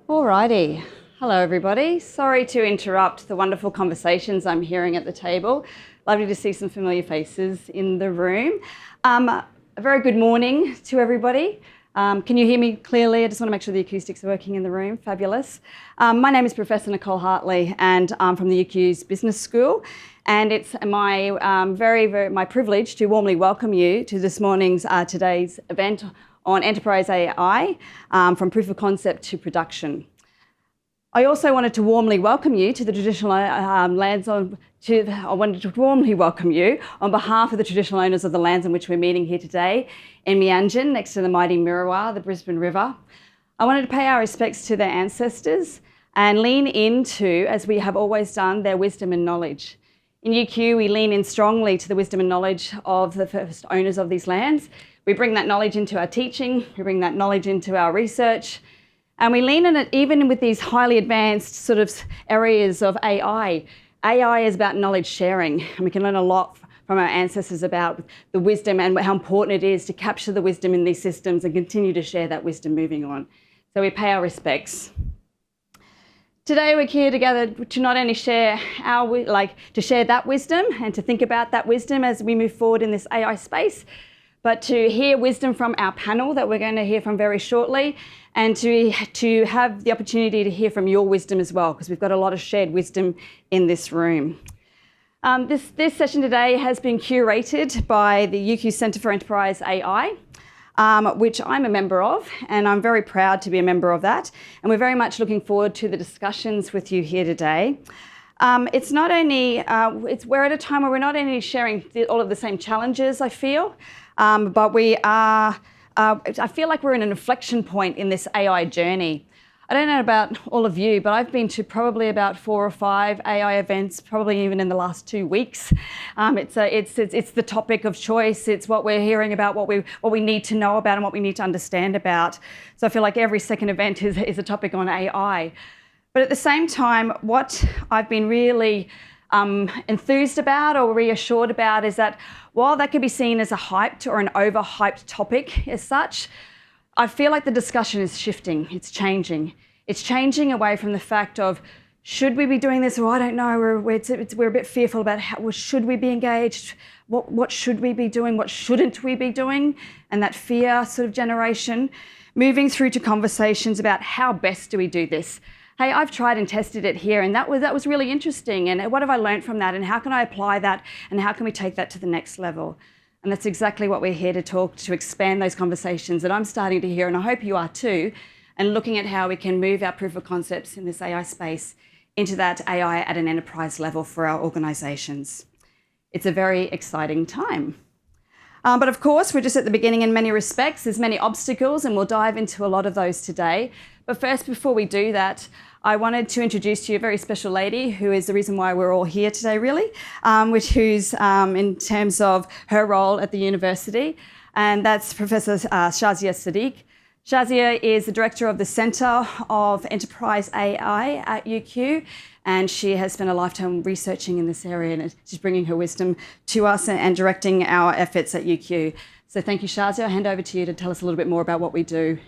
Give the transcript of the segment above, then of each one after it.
Alrighty. Hello, everybody. Sorry to interrupt the wonderful conversations I'm hearing at the table. Lovely to see some familiar faces in the room. A very good morning to everybody. Can you hear me clearly? I just want to make sure the acoustics are working in the room. Fabulous. My name is Professor Nicole Hartley, and I'm from the UQ's Business School. And it's my my privilege to warmly welcome you to this morning's today's event on enterprise AI, from proof of concept to production. I also wanted to warmly welcome you to the traditional lands I wanted to warmly welcome you on behalf of the traditional owners of the lands on which we're meeting here today in Meanjin, next to the mighty Mirawa, the Brisbane River. I wanted to pay our respects to their ancestors and lean into, as we have always done, their wisdom and knowledge. In UQ, we lean in strongly to the wisdom and knowledge of the first owners of these lands. We bring that knowledge into our teaching, we bring that knowledge into our research, and we lean on it even with these highly advanced sort of areas of AI. AI is about knowledge sharing, and we can learn a lot from our ancestors about the wisdom and how important it is to capture the wisdom in these systems and continue to share that wisdom moving on. So we pay our respects. Today we're here together to not only share to share that wisdom and to think about that wisdom as we move forward in this AI space, but to hear wisdom from our panel that we're going to hear from very shortly, and to have the opportunity to hear from your wisdom as well, because we've got a lot of shared wisdom in this room. This session today has been curated by the UQ Centre for Enterprise AI, which I'm a member of, and I'm very proud to be a member of that. And we're very much looking forward to the discussions with you here today. It's not only, we're at a time where we're not only sharing all of the same challenges, I feel, but we are, I feel like we're in an inflection point in this AI journey. I don't know about all of you, but I've been to probably about 4 or 5 AI events, probably even in the last 2 weeks. It's the topic of choice. It's what we're hearing about, what we need to know about and what we need to understand about. So I feel like every second event is a topic on AI. But at the same time, what I've been really enthused about or reassured about is that while that could be seen as a hyped or an overhyped topic as such, I feel like the discussion is shifting, it's changing. It's changing away from the fact of, should we be doing this? Or I don't know, we're a bit fearful about should we be engaged? What should we be doing? What shouldn't we be doing? And that fear sort of generation, moving through to conversations about how best do we do this? Hey, I've tried and tested it here, and that was really interesting. And what have I learned from that? And how can I apply that? And how can we take that to the next level? And that's exactly what we're here to talk, to expand those conversations that I'm starting to hear, and I hope you are too, and looking at how we can move our proof of concepts in this AI space into that AI at an enterprise level for our organisations. It's a very exciting time. But of course, we're just at the beginning in many respects. There's many obstacles, and we'll dive into a lot of those today. But first, before we do that, I wanted to introduce to you a very special lady who is the reason why we're all here today, really, who's in terms of her role at the university, and that's Professor Shazia Sadiq. Shazia is the director of the Centre of Enterprise AI at UQ, and she has spent a lifetime researching in this area, and she's bringing her wisdom to us and directing our efforts at UQ. So thank you, Shazia. I'll hand over to you to tell us a little bit more about what we do.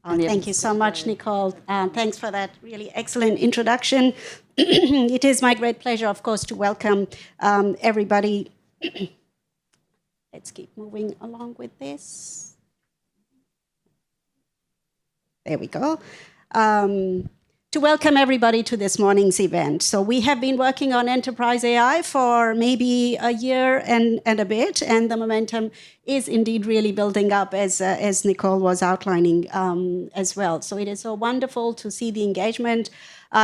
Thank you so much, Nicole. Thanks for that really excellent introduction. It is my great pleasure, of course, to welcome everybody. Let's keep moving along with this. There we go. To welcome everybody to this morning's event. So we have been working on enterprise AI for maybe a year and a bit, and the momentum is indeed really building up as Nicole was outlining as well. So it is so wonderful to see the engagement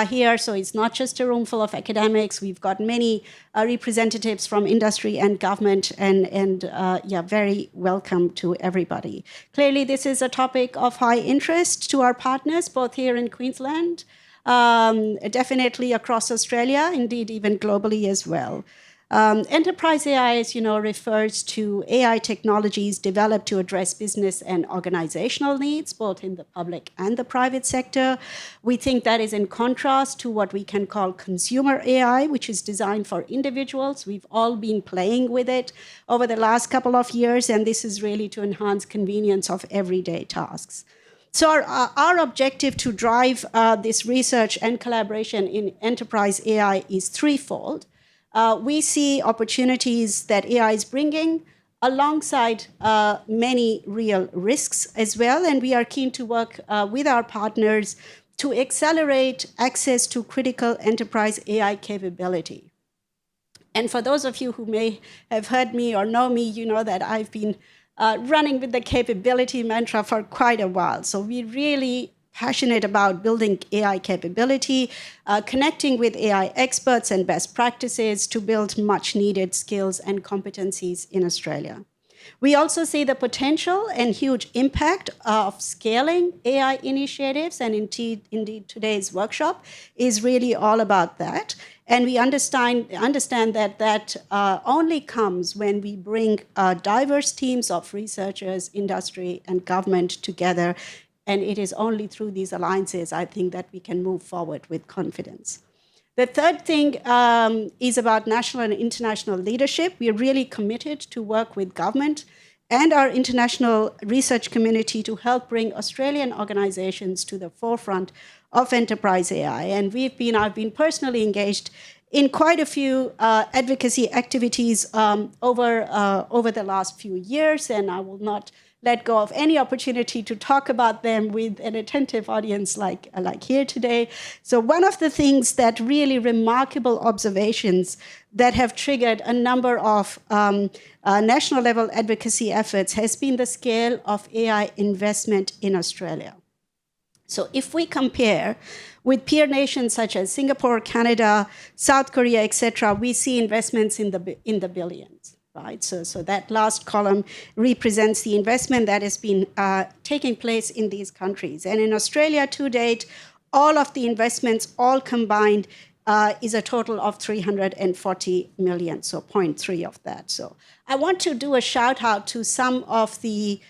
here. So it's not just a room full of academics. We've got many representatives from industry and government, and very welcome to everybody. Clearly, this is a topic of high interest to our partners, both here in Queensland, definitely across Australia, indeed even globally as well. Enterprise AI, as you know, refers to AI technologies developed to address business and organizational needs, both in the public and the private sector. We think that is in contrast to what we can call consumer AI, which is designed for individuals. We've all been playing with it over the last couple of years, and this is really to enhance convenience of everyday tasks. So our objective to drive this research and collaboration in enterprise AI is threefold. We see opportunities that AI is bringing alongside many real risks as well, and we are keen to work with our partners to accelerate access to critical enterprise AI capability. And for those of you who may have heard me or know me, you know that I've been running with the capability mantra for quite a while. So we're really passionate about building AI capability, connecting with AI experts and best practices to build much needed skills and competencies in Australia. We also see the potential and huge impact of scaling AI initiatives, and indeed today's workshop is really all about that. And we understand that only comes when we bring diverse teams of researchers, industry, and government together. And it is only through these alliances, I think, that we can move forward with confidence. The third thing is about national and international leadership. We are really committed to work with government and our international research community to help bring Australian organizations to the forefront of enterprise AI. And I've been personally engaged in quite a few advocacy activities over the last few years, and I will not let go of any opportunity to talk about them with an attentive audience like here today. So one of the things that really remarkable observations that have triggered a number of national level advocacy efforts has been the scale of AI investment in Australia. So if we compare with peer nations such as Singapore, Canada, South Korea, etc., we see investments in the billions. Right? So that last column represents the investment that has been taking place in these countries. And in Australia to date, all of the investments, all combined, is a total of 340 million, so 0.3 of that. So I want to do a shout out to some of the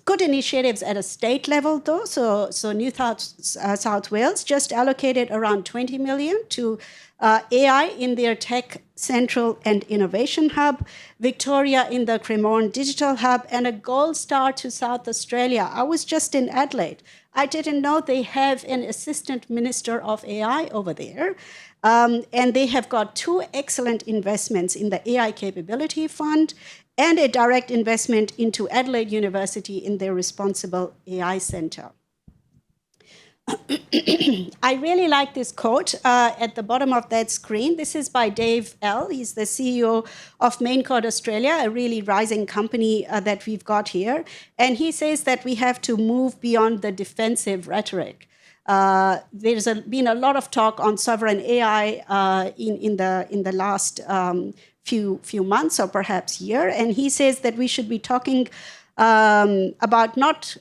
good initiatives at a state level, though. So New South Wales just allocated around 20 million to AI in their Tech Central and Innovation Hub, Victoria in the Cremorne Digital Hub, and a gold star to South Australia. I was just in Adelaide. I didn't know they have an assistant minister of AI over there. And they have got 2 excellent investments in the AI Capability Fund and a direct investment into Adelaide University in their Responsible AI Centre. I really like this quote at the bottom of that screen. This is by Dave L. He's the CEO of Maincord Australia, a really rising company that we've got here. And he says that we have to move beyond the defensive rhetoric. There's been a lot of talk on sovereign AI in the last few months or perhaps year. And he says that we should be talking about not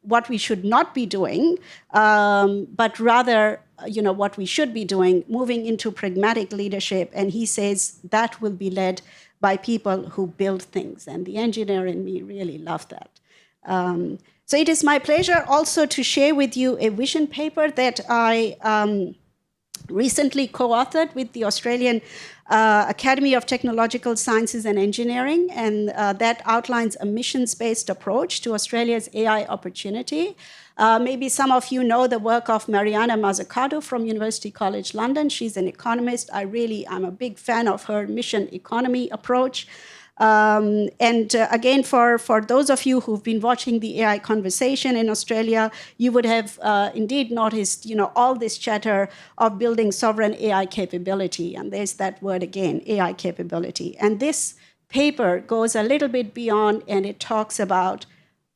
what we should not be doing, but rather, what we should be doing, moving into pragmatic leadership. And he says that will be led by people who build things. And the engineer in me really loved that. So it is my pleasure also to share with you a vision paper that I recently co-authored with the Australian Academy of Technological Sciences and Engineering, and that outlines a missions-based approach to Australia's AI opportunity. Maybe some of you know the work of Mariana Mazzucato from University College London. She's an economist. I'm a big fan of her mission economy approach. Again, for those of you who've been watching the AI conversation in Australia, you would have indeed noticed, all this chatter of building sovereign AI capability. And there's that word again, AI capability. And this paper goes a little bit beyond, and it talks about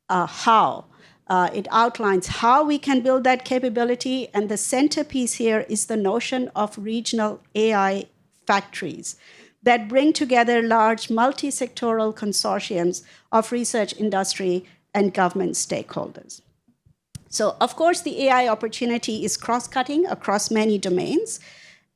how. It outlines how we can build that capability. And the centerpiece here is the notion of regional AI factories that bring together large multi-sectoral consortiums of research, industry, and government stakeholders. So, of course, the AI opportunity is cross-cutting across many domains.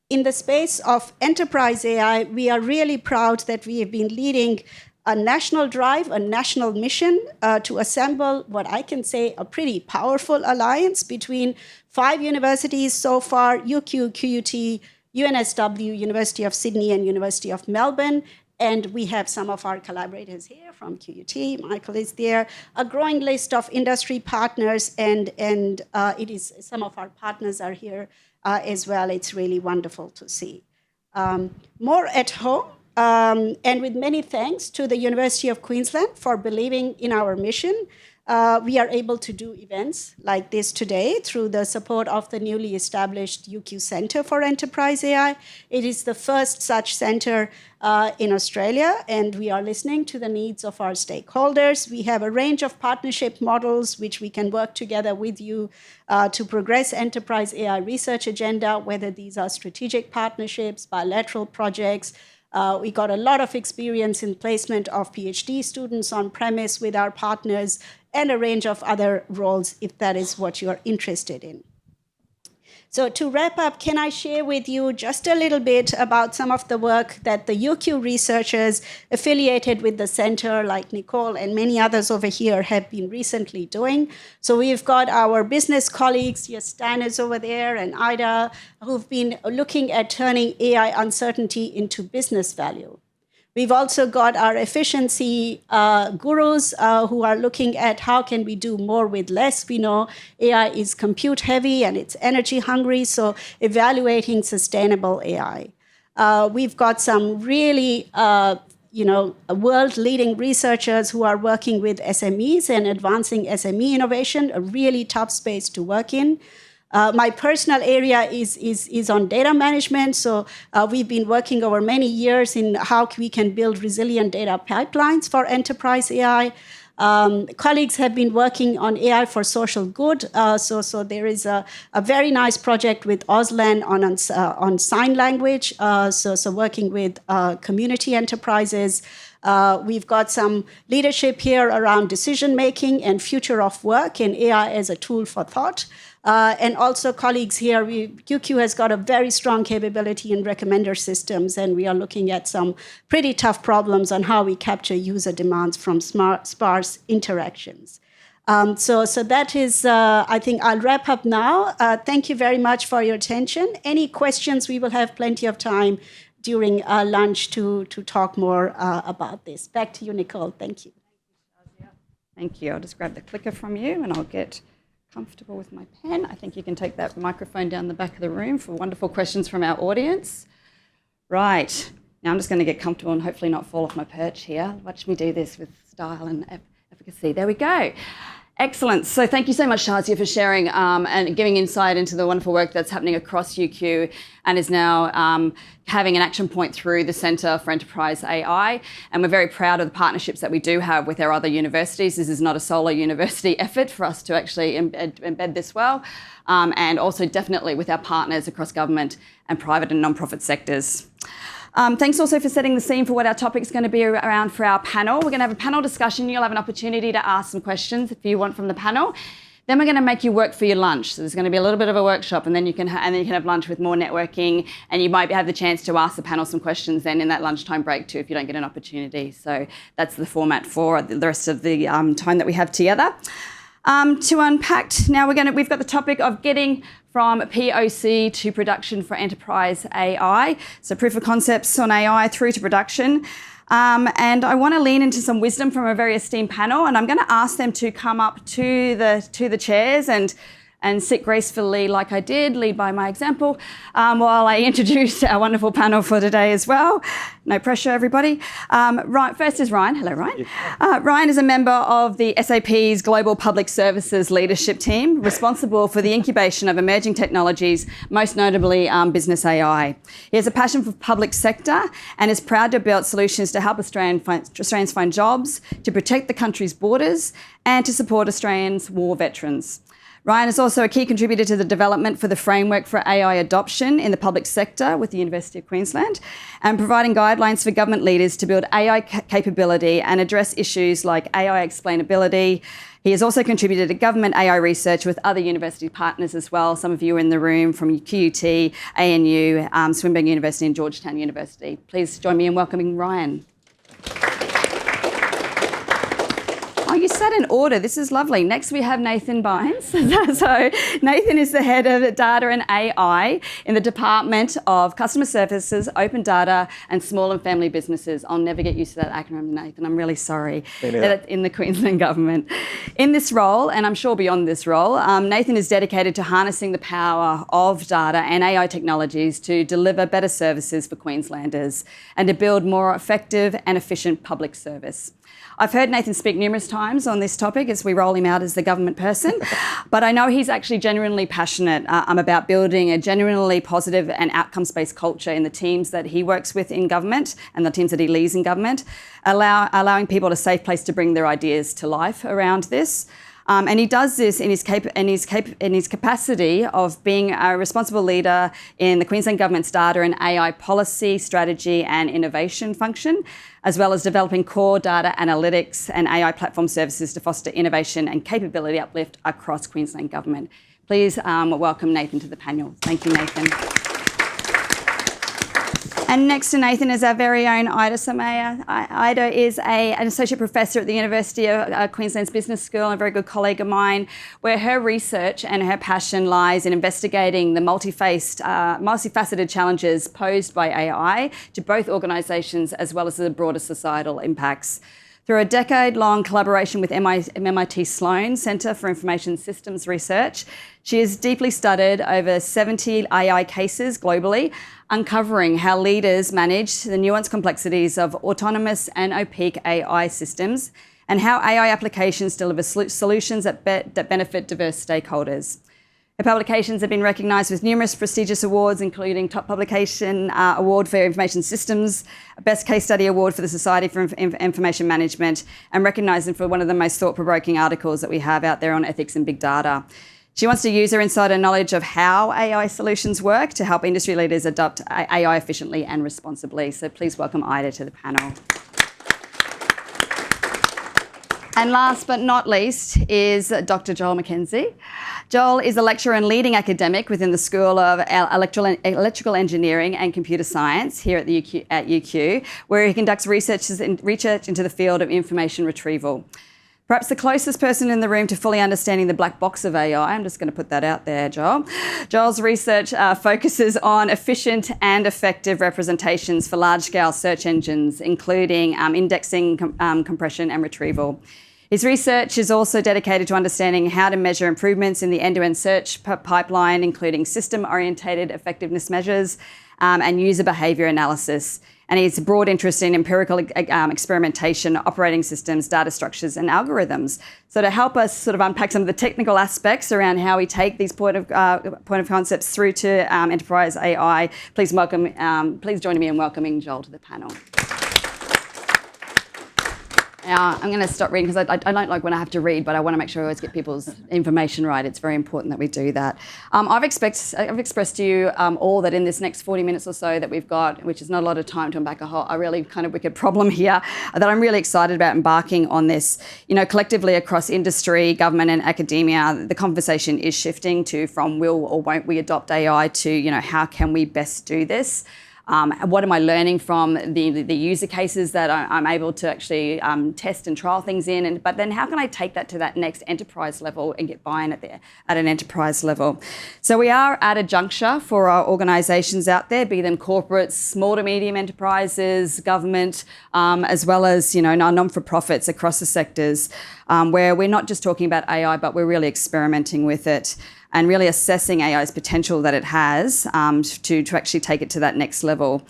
In the space of enterprise AI, we are really proud that we have been leading a national drive, a national mission to assemble what I can say a pretty powerful alliance between 5 universities so far, UQ, QUT, UNSW, University of Sydney, and University of Melbourne, And we have some of our collaborators here from QUT. Michael is there. A growing list of industry partners, and it is some of our partners are here as well. It's really wonderful to see. More at home, and with many thanks to the University of Queensland for believing in our mission. We are able to do events like this today through the support of the newly established UQ Centre for Enterprise AI. It is the first such centre in Australia, and we are listening to the needs of our stakeholders. We have a range of partnership models which we can work together with you to progress enterprise AI research agenda, whether these are strategic partnerships, bilateral projects. We got a lot of experience in placement of PhD students on premise with our partners, and a range of other roles if that is what you're interested in. So to wrap up, can I share with you just a little bit about some of the work that the UQ researchers affiliated with the center, like Nicole and many others over here, have been recently doing? So we've got our business colleagues, yes, Stan is over there, and Ida, who've been looking at turning AI uncertainty into business value. We've also got our efficiency gurus who are looking at how can we do more with less. We know AI is compute heavy and it's energy hungry, so evaluating sustainable AI. We've got some really world-leading researchers who are working with SMEs and advancing SME innovation, a really tough space to work in. My personal area is on data management. So we've been working over many years in how we can build resilient data pipelines for enterprise AI. Colleagues have been working on AI for social good. So there is a very nice project with Auslan on sign language. So working with community enterprises. We've got some leadership here around decision-making and future of work and AI as a tool for thought. And also colleagues here, QQ has got a very strong capability in recommender systems, and we are looking at some pretty tough problems on how we capture user demands from sparse interactions. So that is, I think I'll wrap up now. Thank you very much for your attention. Any questions? We will have plenty of time during lunch to talk more about this. Back to you, Nicole. Thank you. Thank you. I'll just grab the clicker from you and I'll get comfortable with my pen. I think you can take that microphone down the back of the room for wonderful questions from our audience. Right. Now I'm just going to get comfortable and hopefully not fall off my perch here. Watch me do this with style and efficacy. There we go. Excellent. So thank you so much, Shazia, for sharing and giving insight into the wonderful work that's happening across UQ and is now having an action point through the Centre for Enterprise AI. And we're very proud of the partnerships that we do have with our other universities. This is not a solo university effort for us to actually embed this well. And also definitely with our partners across government and private and non-profit sectors. Thanks also for setting the scene for what our topic is going to be around for our panel. We're going to have a panel discussion. You'll have an opportunity to ask some questions if you want from the panel. Then we're going to make you work for your lunch. So there's going to be a little bit of a workshop, and then you can have lunch with more networking, and you might have the chance to ask the panel some questions then in that lunchtime break too if you don't get an opportunity. So that's the format for the rest of the time that we have together. To unpack, now we've got the topic of getting from POC to production for enterprise AI. So proof of concepts on AI through to production. And I want to lean into some wisdom from a very esteemed panel, and I'm going to ask them to come up to the chairs and sit gracefully like I did, lead by my example, while I introduce our wonderful panel for today as well. No pressure, everybody. First is Ryan. Hello, Ryan. Ryan is a member of the SAP's Global Public Services Leadership Team, responsible for the incubation of emerging technologies, most notably business AI. He has a passion for public sector and is proud to build solutions to help Australians find jobs, to protect the country's borders, and to support Australians' war veterans. Ryan is also a key contributor to the development for the framework for AI adoption in the public sector with the University of Queensland and providing guidelines for government leaders to build AI capability and address issues like AI explainability. He has also contributed to government AI research with other university partners as well. Some of you are in the room from QUT, ANU, Swinburne University and Georgetown University. Please join me in welcoming Ryan. Oh, you just that in order. This is lovely. Next, we have Nathan Bynes. So Nathan is the head of data and AI in the Department of Customer Services, Open Data and Small and Family Businesses. I'll never get used to that acronym, Nathan. I'm really sorry. That it's in the Queensland Government. In this role, and I'm sure beyond this role, Nathan is dedicated to harnessing the power of data and AI technologies to deliver better services for Queenslanders and to build more effective and efficient public service. I've heard Nathan speak numerous times on this topic as we roll him out as the government person, but I know he's actually genuinely passionate about building a genuinely positive and outcomes-based culture in the teams that he works with in government and the teams that he leads in government, allowing people a safe place to bring their ideas to life around this. And he does this in his capacity of being a responsible leader in the Queensland Government's data and AI policy, strategy and innovation function, as well as developing core data analytics and AI platform services to foster innovation and capability uplift across Queensland Government. Please welcome Nathan to the panel. Thank you, Nathan. And next to Nathan is our very own Ida Samaya. Ida is an associate professor at the University of Queensland's Business School and a very good colleague of mine, where her research and her passion lies in investigating the multifaceted challenges posed by AI to both organisations as well as the broader societal impacts. Through a decade-long collaboration with MIT Sloan Centre for Information Systems Research, she has deeply studied over 70 AI cases globally, uncovering how leaders manage the nuanced complexities of autonomous and opaque AI systems and how AI applications deliver solutions that benefit diverse stakeholders. Her publications have been recognised with numerous prestigious awards, including Top Publication Award for Information Systems, Best Case Study Award for the Society for Information Management, and recognised for one of the most thought-provoking articles that we have out there on ethics and big data. She wants to use her insider knowledge of how AI solutions work to help industry leaders adopt AI efficiently and responsibly. So please welcome Ida to the panel. And last but not least is Dr. Joel McKenzie. Joel is a lecturer and leading academic within the School of Electrical Engineering and Computer Science here at UQ, where he conducts research into the field of information retrieval. Perhaps the closest person in the room to fully understanding the black box of AI, I'm just going to put that out there, Joel. Joel's research focuses on efficient and effective representations for large-scale search engines, including indexing, compression and retrieval. His research is also dedicated to understanding how to measure improvements in the end-to-end search pipeline, including system-orientated effectiveness measures and user behaviour analysis. And he has a broad interest in empirical experimentation, operating systems, data structures and algorithms. So to help us sort of unpack some of the technical aspects around how we take these point of concepts through to enterprise AI, please join me in welcoming Joel to the panel. I'm going to stop reading because I don't like when I have to read, but I want to make sure I always get people's information right. It's very important that we do that. I've expressed to you all that in this next 40 minutes or so that we've got, which is not a lot of time to unpack a really kind of wicked problem here, that I'm really excited about embarking on this. You know, collectively across industry, government and academia, the conversation is shifting from will or won't we adopt AI to, you know, how can we best do this? What am I learning from the user cases that I'm able to actually test and trial things in? But then how can I take that to that next enterprise level and get buy-in at an enterprise level? So we are at a juncture for our organisations out there, be them corporates, small to medium enterprises, government, as well as, you know, our non-for-profits across the sectors, where we're not just talking about AI, but we're really experimenting with it and really assessing AI's potential that it has to actually take it to that next level.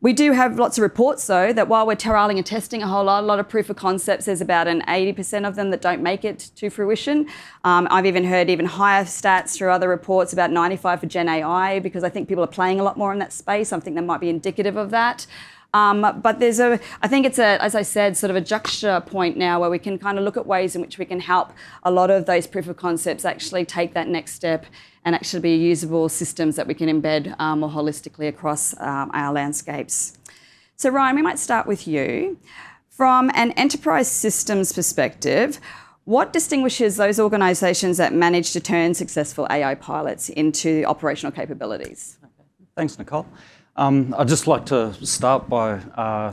We do have lots of reports, though, that while we're trialling and testing a lot of proof of concepts, there's about an 80% of them that don't make it to fruition. I've even heard even higher stats through other reports, about 95 for Gen AI, because I think people are playing a lot more in that space. I think that might be indicative of that. But I think it's as I said, sort of a juxta point now where we can kind of look at ways in which we can help a lot of those proof of concepts actually take that next step and actually be usable systems that we can embed more holistically across our landscapes. So Ryan, we might start with you. From an enterprise systems perspective, what distinguishes those organisations that manage to turn successful AI pilots into operational capabilities? Thanks, Nicole. I'd just like to start by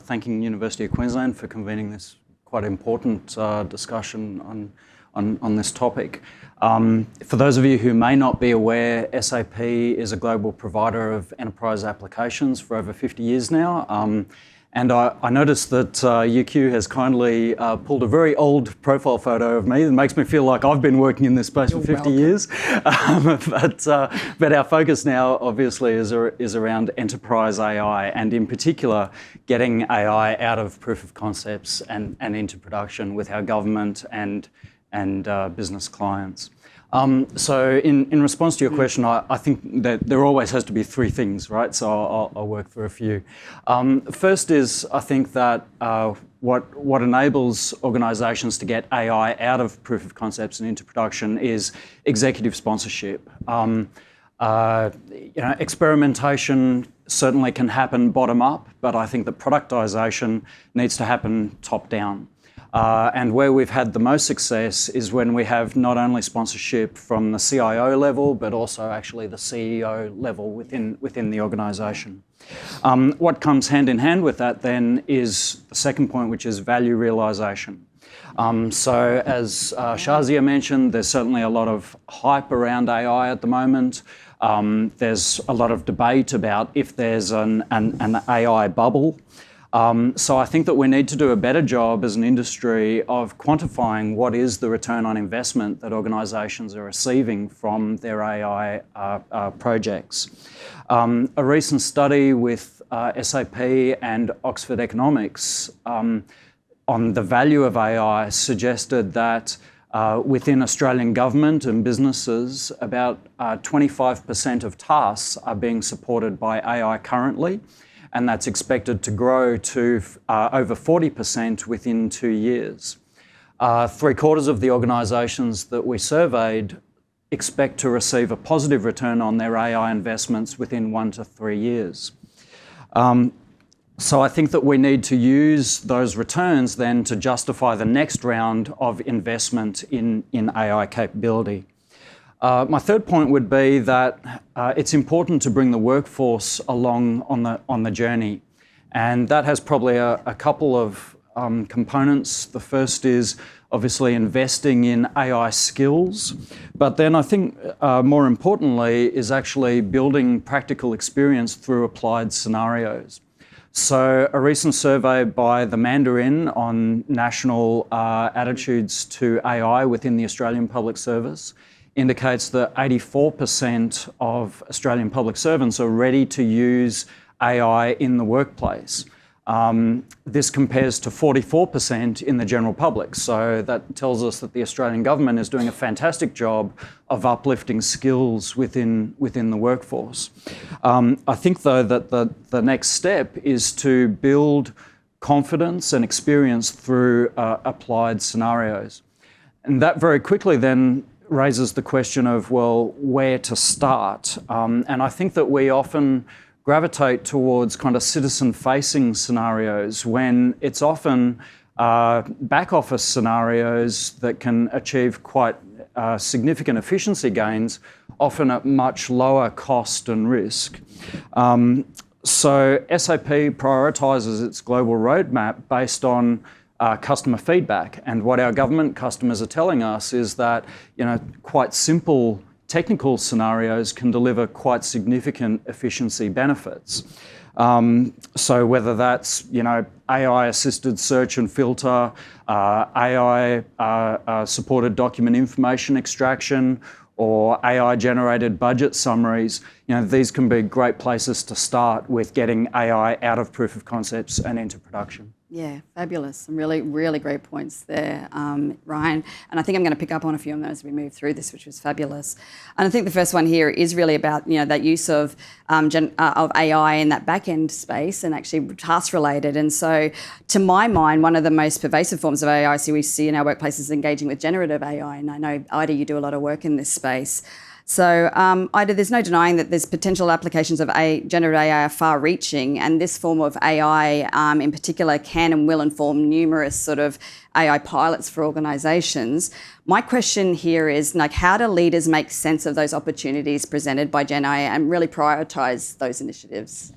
thanking University of Queensland for convening this quite important discussion on this topic. For those of you who may not be aware, SAP is a global provider of enterprise applications for over 50 years now. And I noticed that UQ has kindly pulled a very old profile photo of me that makes me feel like I've been working in this space for 50 years. But our focus now obviously is around enterprise AI, and in particular getting AI out of proof of concepts and into production with our government and business clients. So in response to your question, I think that there always has to be three things, right? So I'll work through a few. First is, I think that what enables organisations to get AI out of proof of concepts and into production is executive sponsorship. Experimentation certainly can happen bottom up, but I think that productisation needs to happen top down. And where we've had the most success is when we have not only sponsorship from the CIO level, but also actually the CEO level within the organisation. What comes hand in hand with that then is the second point, which is value realisation. So as Shazia mentioned, there's certainly a lot of hype around AI at the moment. There's a lot of debate about if there's an AI bubble. So I think that we need to do a better job as an industry of quantifying what is the return on investment that organisations are receiving from their AI projects. A recent study with SAP and Oxford Economics on the value of AI suggested that within Australian government and businesses, about 25% of tasks are being supported by AI currently, and that's expected to grow to over 40% within 2 years. 3/4 of the organisations that we surveyed expect to receive a positive return on their AI investments within 1 to 3 years. So I think that we need to use those returns then to justify the next round of investment in AI capability. My third point would be that it's important to bring the workforce along on the journey, and that has probably a couple of components. The first is obviously investing in AI skills, but then I think more importantly is actually building practical experience through applied scenarios. So a recent survey by the Mandarin on national attitudes to AI within the Australian Public Service indicates that 84% of Australian public servants are ready to use AI in the workplace. This compares to 44% in the general public. So that tells us that the Australian government is doing a fantastic job of uplifting skills within the workforce. I think, though, that the next step is to build confidence and experience through applied scenarios. And that very quickly then raises the question of, well, where to start? And I think that we often gravitate towards kind of citizen-facing scenarios when it's often back-office scenarios that can achieve quite significant efficiency gains, often at much lower cost and risk. So SAP prioritises its global roadmap based on customer feedback, and what our government customers are telling us is that quite simple technical scenarios can deliver quite significant efficiency benefits. So whether that's AI-assisted search and filter, AI supported document information extraction, or AI-generated budget summaries, these can be great places to start with getting AI out of proof of concepts and into production. Yeah, fabulous. Some really, really great points there, Ryan. And I think I'm going to pick up on a few of those as we move through this, which was fabulous. And I think the first one here is really about that use of AI in that back-end space and actually task-related. And so, to my mind, one of the most pervasive forms of AI we see in our workplaces is engaging with generative AI. And I know, Ida, you do a lot of work in this space. So, Ida, there's no denying that there's potential applications of generative AI are far-reaching, and this form of AI in particular can and will inform numerous sort of AI pilots for organisations. My question here is, how do leaders make sense of those opportunities presented by Gen AI and really prioritise those initiatives?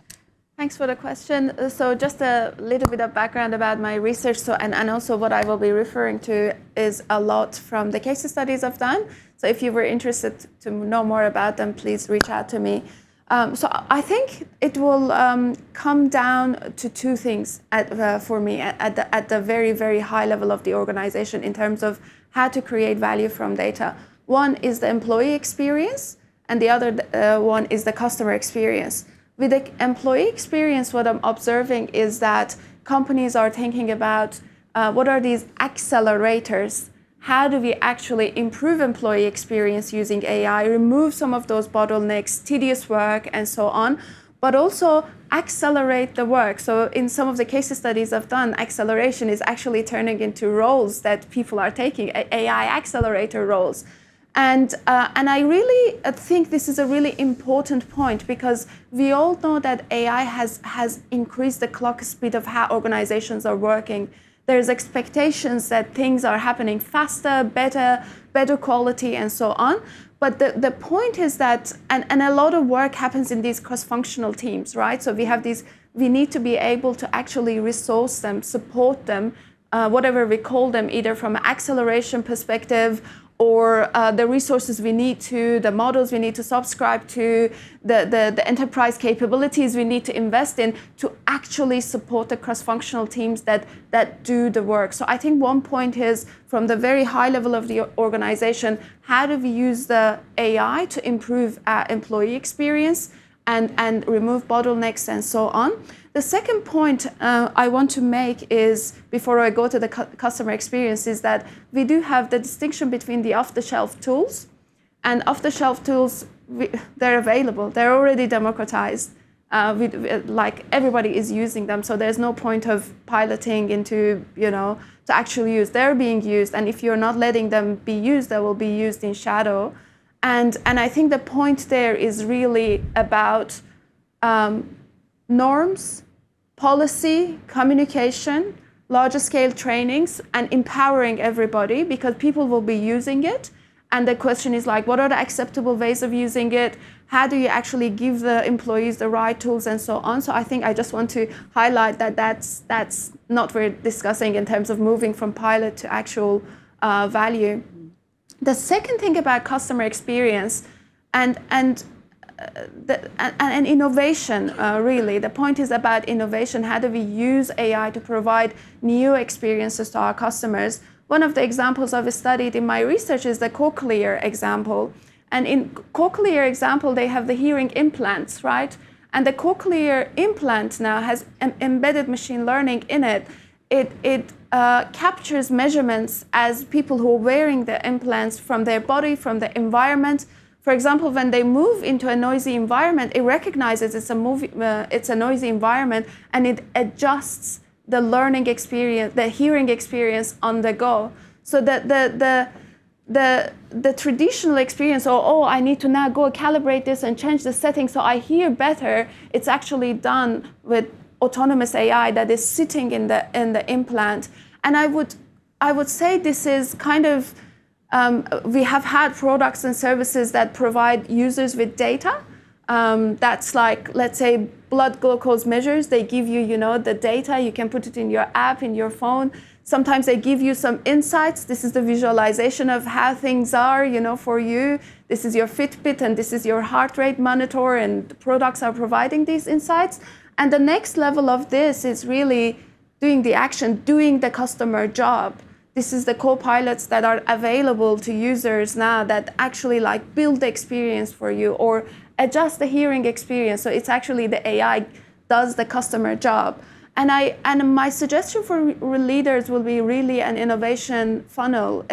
Thanks for the question. So just a little bit of background about my research. So and also what I will be referring to is a lot from the case studies I've done. So if you were interested to know more about them, please reach out to me. So I think it will come down to two things for me at the very, very high level of the organization in terms of how to create value from data. One is the employee experience, and the other one is the customer experience. With the employee experience, what I'm observing is that companies are thinking about what are these accelerators. How do we actually improve employee experience using AI, remove some of those bottlenecks, tedious work, and so on, but also accelerate the work. So in some of the case studies I've done, acceleration is actually turning into roles that people are taking, AI accelerator roles. And I really think this is a really important point, because we all know that AI has increased the clock speed of how organizations are working. There's expectations that things are happening faster, better quality, and so on. But the point is that, and a lot of work happens in these cross-functional teams, right? So we need to be able to actually resource them, support them, whatever we call them, either from an acceleration perspective, or the resources we need to, the models we need to subscribe to, the enterprise capabilities we need to invest in to actually support the cross-functional teams that do the work. So I think one point is, from the very high level of the organization, how do we use the AI to improve employee experience and remove bottlenecks and so on. The second point I want to make is, before I go to the customer experience, is that we do have the distinction between the off-the-shelf tools. And off-the-shelf tools, they're available. They're already democratized. Like everybody is using them. So there's no point of piloting into, to actually use. They're being used. And if you're not letting them be used, they will be used in shadow. And I think the point there is really about norms, policy, communication, larger scale trainings, and empowering everybody, because people will be using it. And the question is like, what are the acceptable ways of using it? How do you actually give the employees the right tools and so on? So I think I just want to highlight that that's not what we're discussing in terms of moving from pilot to actual value. The second thing about customer experience and innovation, really, the point is about innovation. How do we use AI to provide new experiences to our customers? One of the examples I've studied in my research is the cochlear example. And in cochlear example, they have the hearing implants, right? And the cochlear implant now has embedded machine learning in it. It captures measurements as people who are wearing the implants from their body, from the environment. For example, when they move into a noisy environment, it recognizes it's a noisy environment, and it adjusts the learning experience, the hearing experience on the go. So the traditional experience, I need to now go calibrate this and change the settings so I hear better, it's actually done with autonomous AI that is sitting in the implant. And I would say this is kind of, we have had products and services that provide users with data. That's like, let's say, blood glucose measures. They give you, the data. You can put it in your app, in your phone. Sometimes they give you some insights. This is the visualization of how things are, for you. This is your Fitbit, and this is your heart rate monitor, and the products are providing these insights. And the next level of this is really doing the action, doing the customer job. This is the co-pilots that are available to users now that actually build the experience for you or adjust the hearing experience. So it's actually the AI does the customer job. And my suggestion for leaders will be really an innovation funnel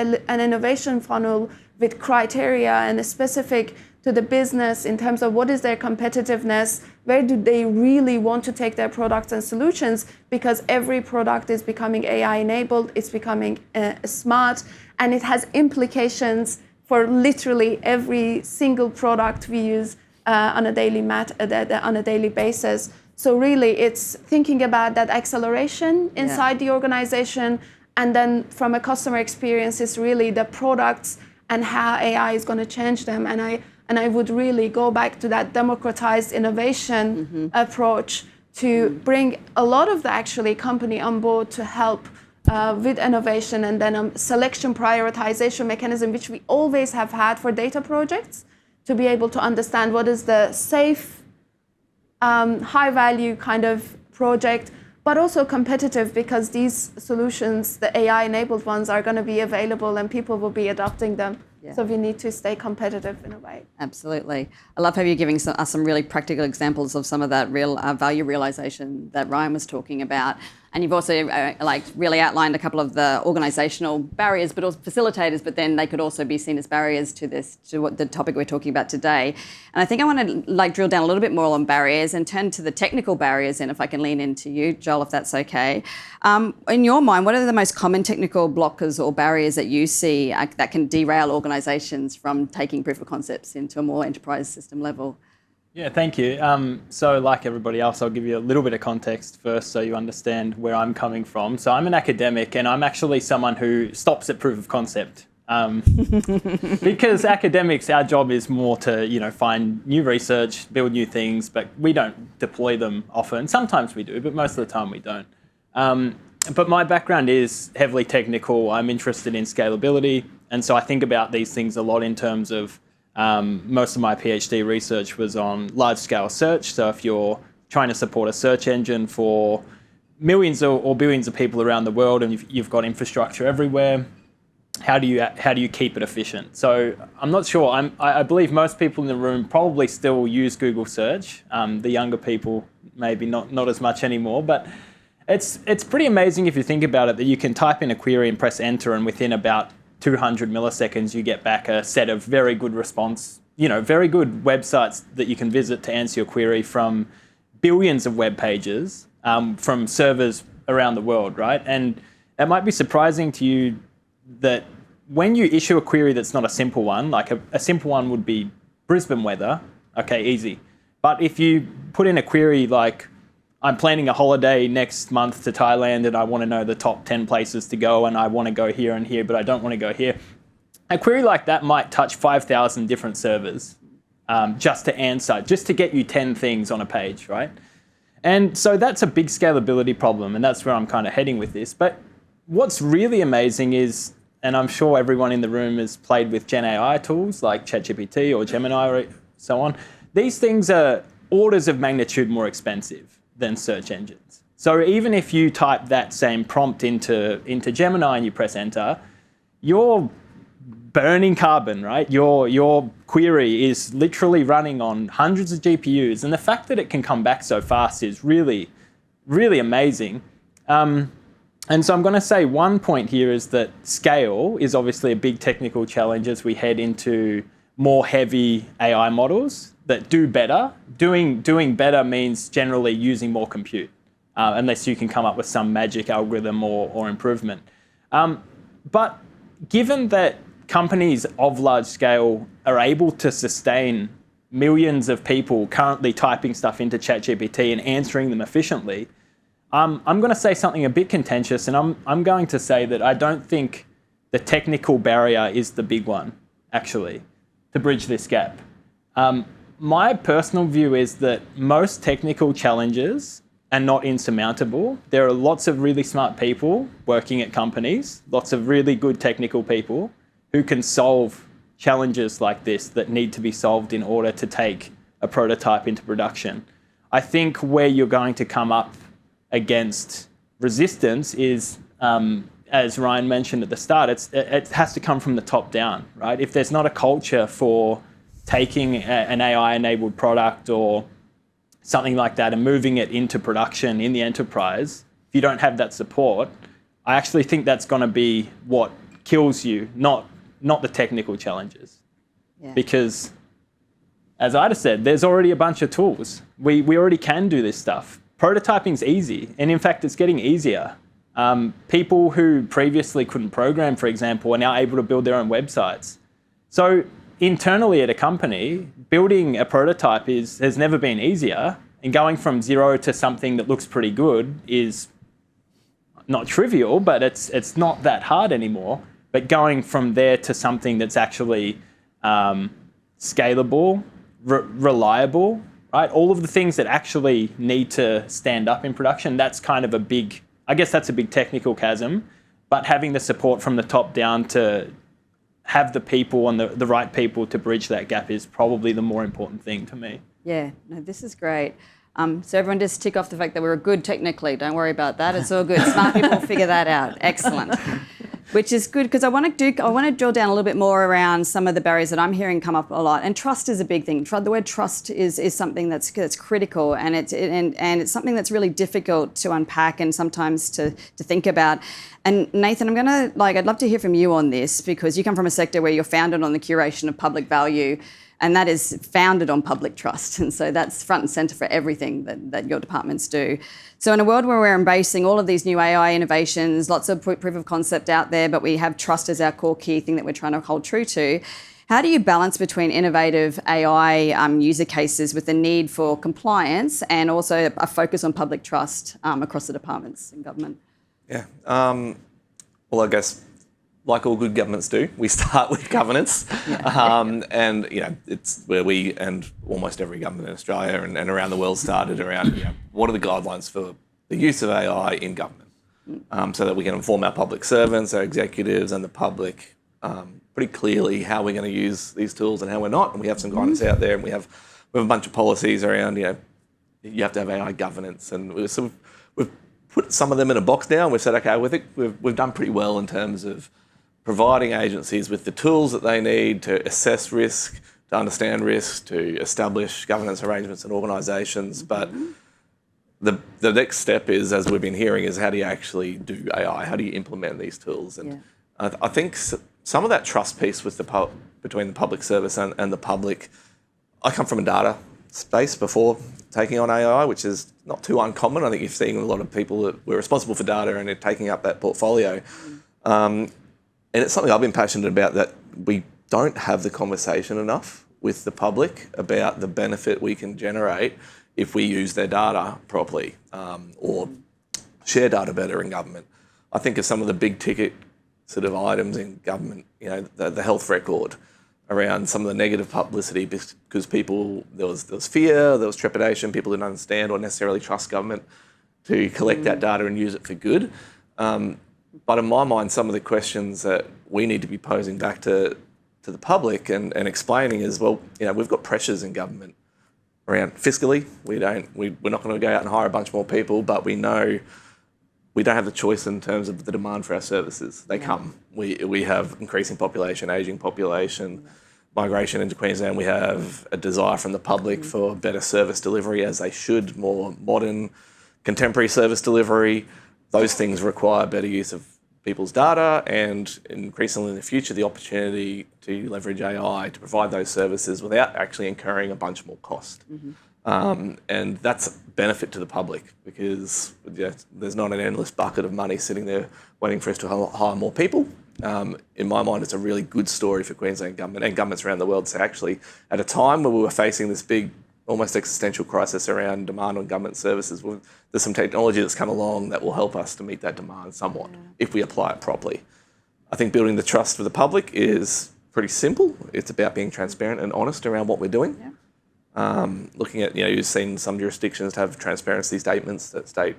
with criteria and specific to the business in terms of what is their competitiveness, where do they really want to take their products and solutions, because every product is becoming AI enabled, it's becoming smart, and it has implications for literally every single product we use on a daily basis. So really it's thinking about that acceleration inside the organization, and then from a customer experience, it's really the products and how AI is going to change them. And I would really go back to that democratized innovation approach to bring a lot of the actually company on board to help with innovation, and then a selection prioritization mechanism, which we always have had for data projects, to be able to understand what is the safe, high value kind of project, but also competitive, because these solutions, the AI enabled ones, are going to be available and people will be adopting them. Yeah. So we need to stay competitive in a way. Absolutely. I love how you're giving us some really practical examples of some of that real value realization that Ryan was talking about. And you've also really outlined a couple of the organisational barriers, but also facilitators, but then they could also be seen as barriers to what the topic we're talking about today. And I think I want to drill down a little bit more on barriers and turn to the technical barriers, and if I can lean into you, Joel, if that's okay. In your mind, what are the most common technical blockers or barriers that you see that can derail organisations from taking proof of concepts into a more enterprise system level? Yeah, thank you. So like everybody else, I'll give you a little bit of context first so you understand where I'm coming from. So I'm an academic, and I'm actually someone who stops at proof of concept. Because academics, our job is more to, find new research, build new things, but we don't deploy them often. Sometimes we do, but most of the time we don't. But my background is heavily technical. I'm interested in scalability, and so I think about these things a lot in terms of most of my PhD research was on large-scale search. So if you're trying to support a search engine for millions or billions of people around the world, and you've got infrastructure everywhere, how do you keep it efficient? So I'm not sure. I believe most people in the room probably still use Google Search. The younger people maybe not as much anymore, but it's pretty amazing if you think about it, that you can type in a query and press enter, and within about 200 milliseconds, you get back a set of very good response, very good websites that you can visit to answer your query from billions of web pages from servers around the world, right? And it might be surprising to you that when you issue a query that's not a simple one, like a simple one would be Brisbane weather, okay, easy. But if you put in a query like, I'm planning a holiday next month to Thailand and I want to know the top 10 places to go, and I want to go here and here, but I don't want to go here. A query like that might touch 5,000 different servers just to get you 10 things on a page, right? And so that's a big scalability problem, and that's where I'm kind of heading with this. But what's really amazing is, and I'm sure everyone in the room has played with Gen AI tools like ChatGPT or Gemini or so on, these things are orders of magnitude more expensive than search engines. So even if you type that same prompt into Gemini and you press enter, you're burning carbon, right? Your query is literally running on hundreds of GPUs, and the fact that it can come back so fast is really, really amazing. And so I'm going to say one point here is that scale is obviously a big technical challenge as we head into more heavy AI models that do better. Doing better means generally using more compute, unless you can come up with some magic algorithm or improvement. But given that companies of large scale are able to sustain millions of people currently typing stuff into ChatGPT and answering them efficiently, I'm going to say something a bit contentious, and I'm going to say that I don't think the technical barrier is the big one, actually, to bridge this gap. My personal view is that most technical challenges are not insurmountable. There are lots of really smart people working at companies, lots of really good technical people who can solve challenges like this that need to be solved in order to take a prototype into production. I think where you're going to come up against resistance is, as Ryan mentioned at the start, it has to come from the top down, right? If there's not a culture for taking an AI-enabled product or something like that and moving it into production in the enterprise, if you don't have that support, I actually think that's going to be what kills you, not the technical challenges. Yeah. Because, as Ida said, there's already a bunch of tools. We already can do this stuff. Prototyping's easy, and in fact, it's getting easier. People who previously couldn't program, for example, are now able to build their own websites. So internally at a company, building a prototype has never been easier, and going from zero to something that looks pretty good is not trivial, but it's not that hard anymore. But going from there to something that's actually scalable, reliable, right? All of the things that actually need to stand up in production, that's kind of a big technical chasm, but having the support from the top down to have the people and the right people to bridge that gap is probably the more important thing to me. Yeah, no, this is great. So everyone just tick off the fact that we're good technically. Don't worry about that. It's all good. Smart people will figure that out. Excellent. Which is good because I want to drill down a little bit more around some of the barriers that I'm hearing come up a lot. And trust is a big thing. The word trust is something that's critical, and it's something that's really difficult to unpack and sometimes to think about. And Nathan, I'd love to hear from you on this, because you come from a sector where you're founded on the curation of public value, and that is founded on public trust. And so that's front and centre for everything that your departments do. So in a world where we're embracing all of these new AI innovations, lots of proof of concept out there, but we have trust as our core key thing that we're trying to hold true to, how do you balance between innovative AI user cases with the need for compliance and also a focus on public trust across the departments in government? Yeah. Well, I guess, like all good governments do, we start with governance. And, it's where we and almost every government in Australia and around the world started around, what are the guidelines for the use of AI in government? So that we can inform our public servants, our executives and the public pretty clearly how we're going to use these tools and how we're not. And we have some guidance out there, and we have a bunch of policies around, you have to have AI governance. And we've put some of them in a box now, and we've said, okay, we think we've done pretty well in terms of providing agencies with the tools that they need to assess risk, to understand risk, to establish governance arrangements and organisations. But the next step is, as we've been hearing, is how do you actually do AI? How do you implement these tools? And I think some of that trust piece with between the public service and the public, I come from a data space before taking on AI, which is not too uncommon. I think you've seen a lot of people that were responsible for data and are taking up that portfolio. And it's something I've been passionate about, that we don't have the conversation enough with the public about the benefit we can generate if we use their data properly or share data better in government. I think of some of the big ticket sort of items in government, the health record, around some of the negative publicity because there was fear, there was trepidation, people didn't understand or necessarily trust government to collect that data and use it for good. But in my mind, some of the questions that we need to be posing back to the public and explaining is, well, we've got pressures in government around fiscally. We're not going to go out and hire a bunch more people, but we know we don't have the choice in terms of the demand for our services. They come. We have increasing population, ageing population, migration into Queensland. We have a desire from the public for better service delivery, as they should, more modern, contemporary service delivery. Those things require better use of people's data, and increasingly in the future, the opportunity to leverage AI to provide those services without actually incurring a bunch more cost. And that's a benefit to the public, because there's not an endless bucket of money sitting there waiting for us to hire more people. In my mind, it's a really good story for Queensland government and governments around the world. So actually, at a time where we were facing this big, almost existential crisis around demand on government services, there's some technology that's come along that will help us to meet that demand somewhat if we apply it properly. I think building the trust for the public is pretty simple. It's about being transparent and honest around what we're doing. Looking at, you've seen some jurisdictions have transparency statements that state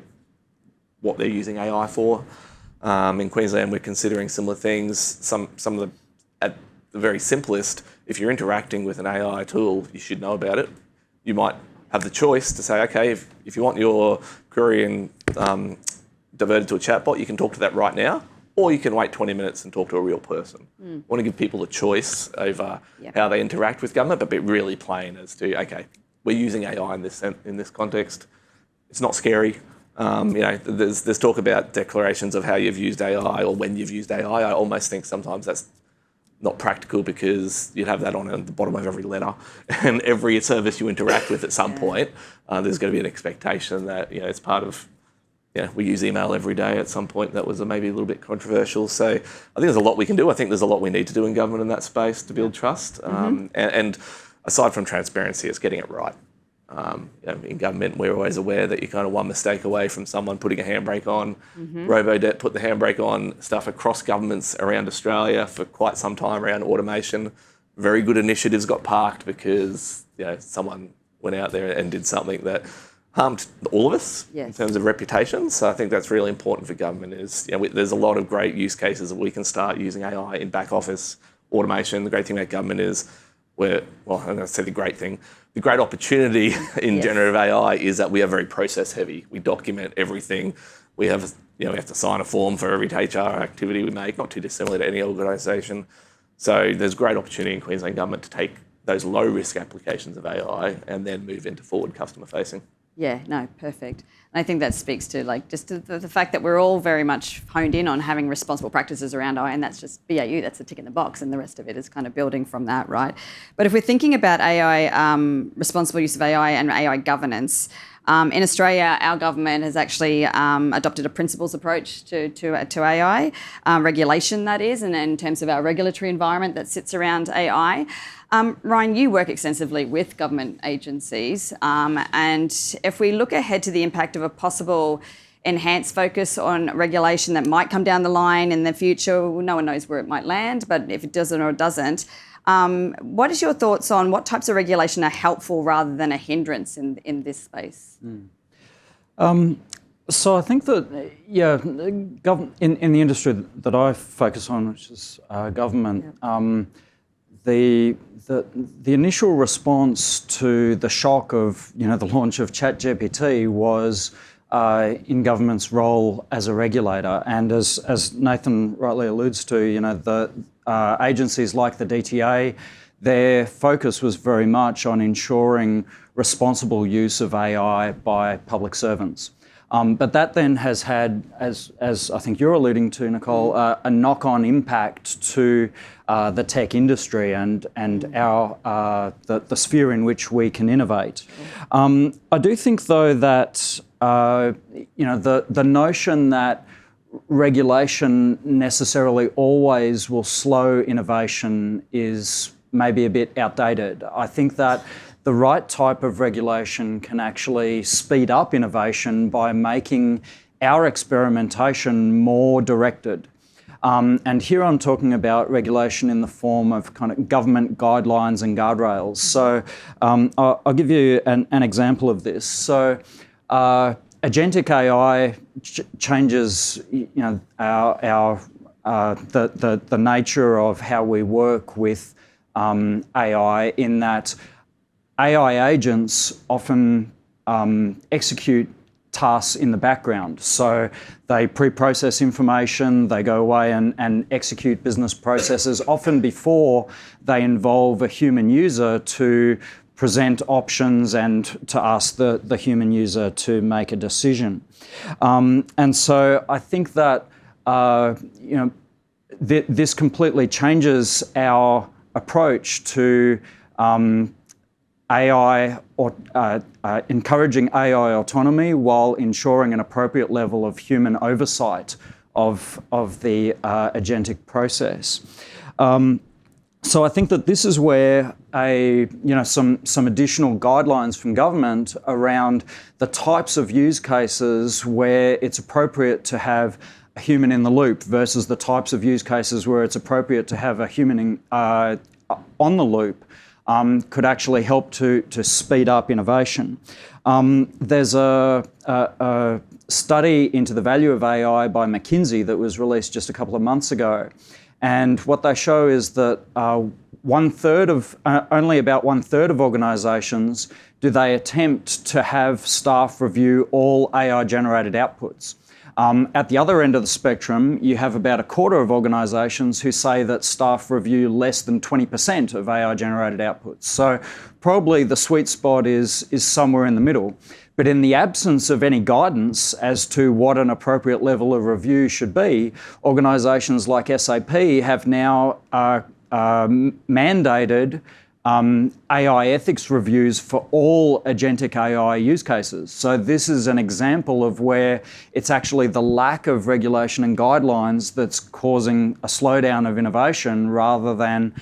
what they're using AI for. In Queensland, we're considering similar things. Some of the, at the very simplest, if you're interacting with an AI tool, you should know about it. You might have the choice to say, okay, if you want your query diverted to a chatbot, you can talk to that right now, or you can wait 20 minutes and talk to a real person. I want to give people a choice over how they interact with government, but be really plain as to, okay, we're using AI in this context. It's not scary. There's talk about declarations of how you've used AI or when you've used AI. I almost think sometimes that's not practical, because you'd have that on the bottom of every letter, and every service you interact with at some point, there's going to be an expectation that it's part of. We use email every day at some point. That was maybe a little bit controversial. So I think there's a lot we can do. I think there's a lot we need to do in government in that space to build trust. And aside from transparency, it's getting it right. In government, we're always aware that you're kind of one mistake away from someone putting a handbrake on. Robodebt put the handbrake on stuff across governments around Australia for quite some time around automation. Very good initiatives got parked because someone went out there and did something that harmed all of us in terms of reputation. So I think that's really important for government is, there's a lot of great use cases that we can start using AI in back office automation. The great thing about government is I'm going to say the great opportunity in generative AI is that we are very process heavy. We document everything. We have to sign a form for every HR activity we make, not too dissimilar to any organisation. So there's great opportunity in Queensland government to take those low risk applications of AI and then move into forward customer facing. Yeah, no, perfect. And I think that speaks to the fact that we're all very much honed in on having responsible practices around AI, and that's just BAU, that's a tick in the box, and the rest of it is kind of building from that, right? But if we're thinking about AI, responsible use of AI and AI governance, in Australia, our government has actually adopted a principles approach to AI, regulation that is, and in terms of our regulatory environment that sits around AI. Ryan, you work extensively with government agencies, and if we look ahead to the impact of a possible enhanced focus on regulation that might come down the line in the future, no one knows where it might land, but if it doesn't or doesn't, what is your thoughts on what types of regulation are helpful rather than a hindrance in this space? So I think that, in the industry that I focus on, which is government, the initial response to the shock of the launch of ChatGPT was in government's role as a regulator, and as Nathan rightly alludes to, the agencies like the DTA, their focus was very much on ensuring responsible use of AI by public servants. But that then has had, as I think you're alluding to, Nicole, a knock-on impact to the tech industry and the sphere in which we can innovate. I do think, though, that the notion that regulation necessarily always will slow innovation is maybe a bit outdated. I think that the right type of regulation can actually speed up innovation by making our experimentation more directed. And here I'm talking about regulation in the form of kind of government guidelines and guardrails. So I'll give you an example of this. So agentic AI changes, the nature of how we work with AI, in that AI agents often execute tasks in the background. So they pre-process information, they go away and execute business processes, often before they involve a human user to present options and to ask the human user to make a decision. And so I think that this completely changes our approach to AI, or encouraging AI autonomy while ensuring an appropriate level of human oversight of the agentic process. So I think that this is where some additional guidelines from government around the types of use cases where it's appropriate to have a human in the loop versus the types of use cases where it's appropriate to have a human on the loop could actually help to speed up innovation. There's a study into the value of AI by McKinsey that was released just a couple of months ago. And what they show is that only about one third of organisations do they attempt to have staff review all AI-generated outputs. At the other end of the spectrum, you have about a quarter of organisations who say that staff review less than 20% of AI-generated outputs. So probably the sweet spot is somewhere in the middle. But in the absence of any guidance as to what an appropriate level of review should be, organisations like SAP have now mandated AI ethics reviews for all agentic AI use cases. So this is an example of where it's actually the lack of regulation and guidelines that's causing a slowdown of innovation, rather than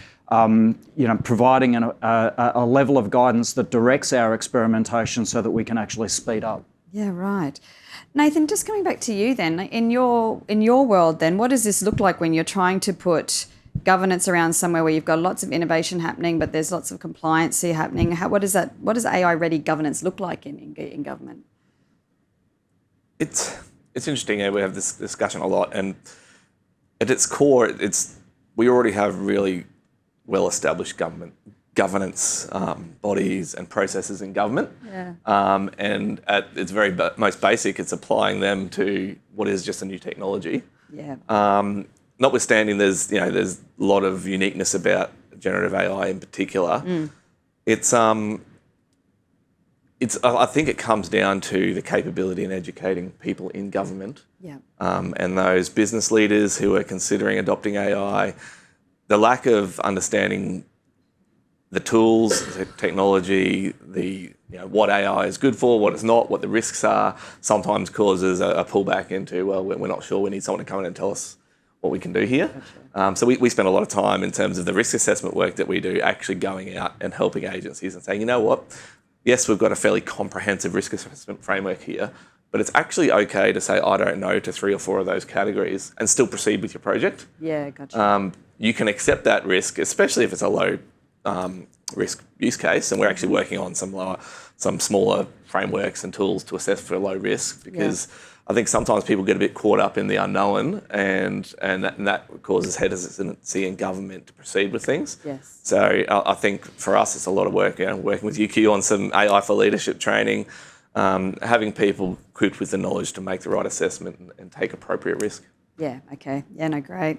providing a level of guidance that directs our experimentation so that we can actually speed up. Yeah, right. Nathan, just coming back to you then, in your world then, what does this look like when you're trying to put governance around somewhere where you've got lots of innovation happening, but there's lots of compliancy happening. What does AI-ready governance look like in government? It's interesting. We have this discussion a lot, and at its core, we already have really well-established governance bodies and processes in government. Yeah. And at its very most basic, it's applying them to what is just a new technology. Yeah. Notwithstanding, there's a lot of uniqueness about generative AI in particular. I think it comes down to the capability in educating people in government. Yeah. And those business leaders who are considering adopting AI, the lack of understanding the tools, the technology, what AI is good for, what it's not, what the risks are, sometimes causes a pullback into, well, we're not sure, we need someone to come in and tell us what we can do here. Gotcha. So we spend a lot of time in terms of the risk assessment work that we do, actually going out and helping agencies and saying, you know what, yes, we've got a fairly comprehensive risk assessment framework here, but it's actually okay to say, I don't know, to 3 or 4 of those categories and still proceed with your project. Yeah, gotcha. You can accept that risk, especially if it's a low risk use case, and we're actually working on some smaller frameworks and tools to assess for low risk, because I think sometimes people get a bit caught up in the unknown, and that causes hesitancy in government to proceed with things. Yes. So I think for us, it's a lot of work, working with UQ on some AI for leadership training, having people equipped with the knowledge to make the right assessment and take appropriate risk. Yeah, okay. Yeah, no, great.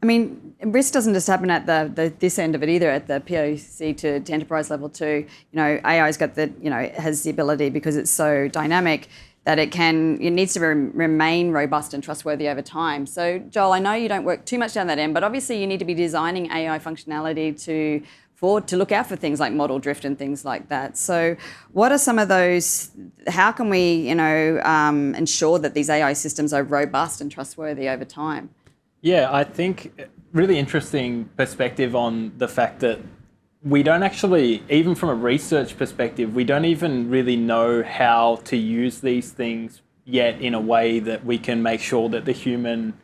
I mean, risk doesn't just happen at this end of it either, at the POC to enterprise level too. AI's got has the ability, because it's so dynamic, that it needs to remain robust and trustworthy over time. So, Joel, I know you don't work too much down that end, but obviously you need to be designing AI functionality to look out for things like model drift and things like that. So what are some of those, how can we, ensure that these AI systems are robust and trustworthy over time? Yeah, I think really interesting perspective on the fact that we don't actually, even from a research perspective, we don't even really know how to use these things yet in a way that we can make sure that the human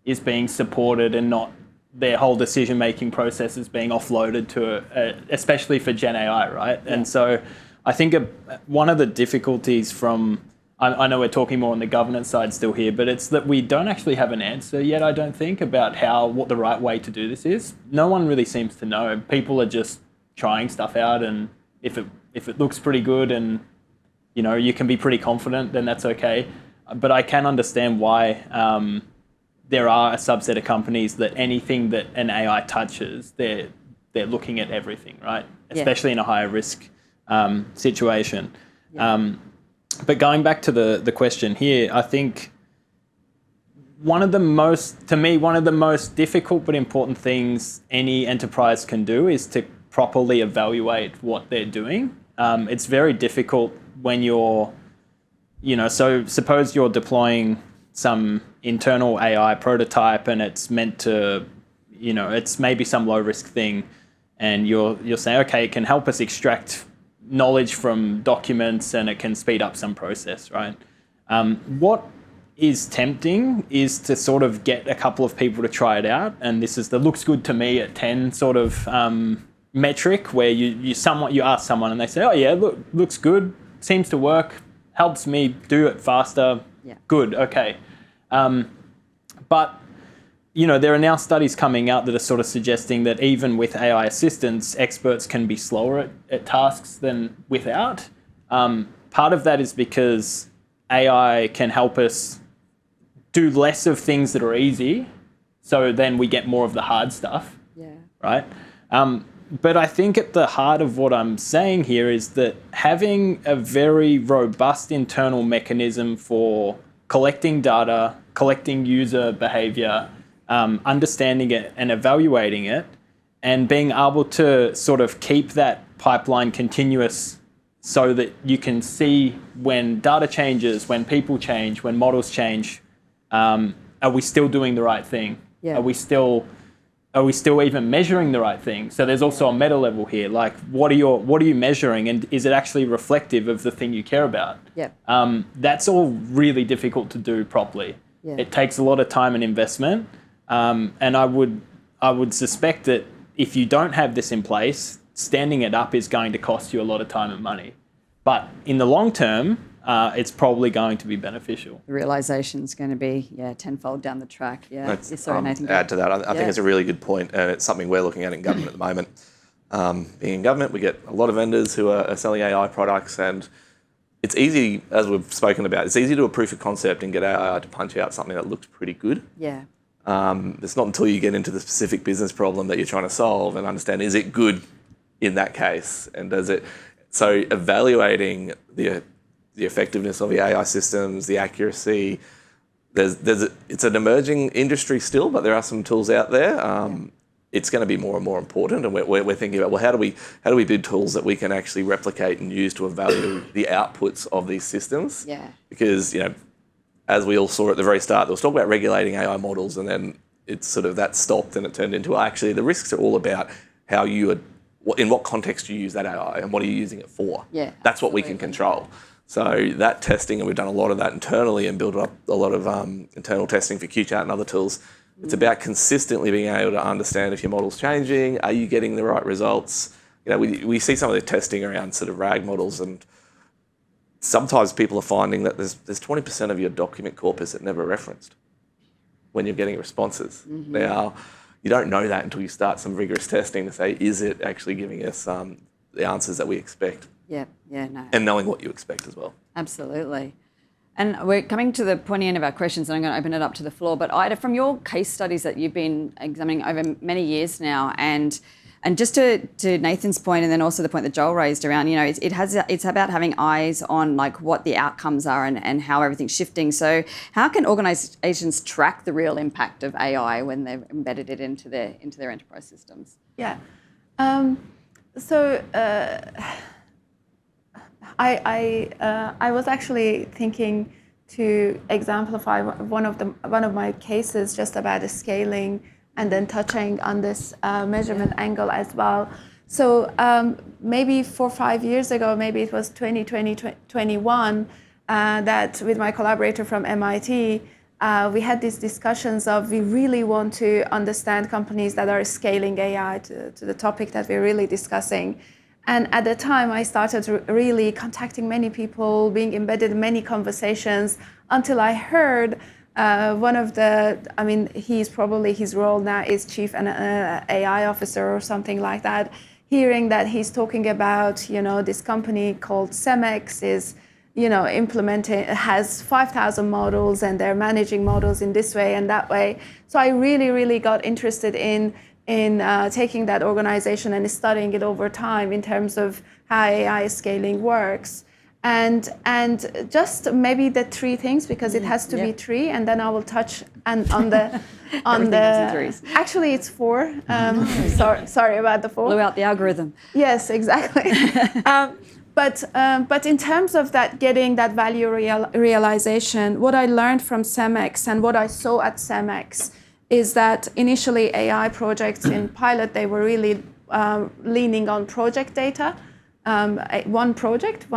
is being supported and not their whole decision-making process is being offloaded to, especially for Gen AI, right? Yeah. And so I think one of the difficulties I know we're talking more on the governance side still here, but it's that we don't actually have an answer yet, I don't think, about what the right way to do this is. No one really seems to know. People are just trying stuff out, and if it looks pretty good and you can be pretty confident, then that's okay. But I can understand why there are a subset of companies that anything that an AI touches, they're looking at everything, right? Yeah. Especially in a higher risk situation. Yeah. But going back to the question here, I think one of the most difficult but important things any enterprise can do is to properly evaluate what they're doing. It's very difficult when so suppose you're deploying some internal AI prototype and it's meant to, it's maybe some low risk thing, and you're saying, okay, it can help us extract knowledge from documents and it can speed up some process, right? What is tempting is to sort of get a couple of people to try it out, and this is the looks good to me at 10 sort of metric, where you ask someone and they say, oh yeah, looks good, seems to work, helps me do it faster, yeah. Good, okay. But there are now studies coming out that are sort of suggesting that even with AI assistance, experts can be slower at tasks than without. Part of that is because AI can help us do less of things that are easy, so then we get more of the hard stuff, yeah. Right? But I think at the heart of what I'm saying here is that having a very robust internal mechanism for collecting data, collecting user behavior, understanding it and evaluating it, and being able to sort of keep that pipeline continuous so that you can see when data changes, when people change, when models change, are we still doing the right thing? Yeah. Are we still even measuring the right thing? So there's also a meta level here, like what are you measuring, and is it actually reflective of the thing you care about? Yeah. That's all really difficult to do properly. Yeah. It takes a lot of time and investment. And I I would suspect that if you don't have this in place, standing it up is going to cost you a lot of time and money. But in the long term, it's probably going to be beneficial. The realisation is going to be, tenfold down the track. Yeah. Sorry, Nathan. Add to that, I think it's a really good point, and it's something we're looking at in government at the moment. Being in government, we get a lot of vendors who are selling AI products, and it's easy, as we've spoken about, it's easy to do a proof of concept and get AI to punch out something that looks pretty good. Yeah. It's not until you get into the specific business problem that you're trying to solve and understand, is it good in that case? And does it... So evaluating the effectiveness of the AI systems, the accuracy, it's an emerging industry still, but there are some tools out there. It's going to be more and more important, and we're thinking about, well, how do we build tools that we can actually replicate and use to evaluate the outputs of these systems? Yeah. Because, as we all saw at the very start, there was talk about regulating AI models, and then it's sort of that stopped, and it turned into, actually, the risks are all about how in what context you use that AI and what are you using it for. Yeah, that's what we can control. So that testing, and we've done a lot of that internally and built up a lot of internal testing for QChat and other tools. It's about consistently being able to understand if your model's changing, are you getting the right results? We see some of the testing around sort of RAG models, and sometimes people are finding that there's 20% of your document corpus that never referenced when you're getting responses. Now, you don't know that until you start some rigorous testing to say, is it actually giving us the answers that we expect? Yeah, no. And knowing what you expect as well. Absolutely. And we're coming to the pointy end of our questions, and I'm going to open it up to the floor. But Ida, from your case studies that you've been examining over many years now, and just to Nathan's point, and then also the point that Joel raised around, it's about having eyes on like what the outcomes are and how everything's shifting. So how can organisations track the real impact of AI when they've embedded it into their enterprise systems? Yeah. I was actually thinking to exemplify one of my cases just about the scaling, and then touching on this measurement angle as well. So maybe 4 or 5 years ago, maybe it was 2021, that with my collaborator from MIT, we had these discussions of we really want to understand companies that are scaling AI to the topic that we're really discussing. And at the time, I started really contacting many people, being embedded in many conversations, until I heard his role now is Chief AI Officer or something like that, hearing that he's talking about, this company called Cemex is, has 5,000 models, and they're managing models in this way and that way. So I really, really got interested in taking that organization and studying it over time in terms of how AI scaling works. And just maybe the 3 things, because it has to be 3, and then I will touch on the actually it's 4. Sorry about the 4. Blew out the algorithm. Yes, exactly. But in terms of that, getting that value realization, what I learned from Cemex and what I saw at Cemex is that initially AI projects in pilot, they were really leaning on project data, one project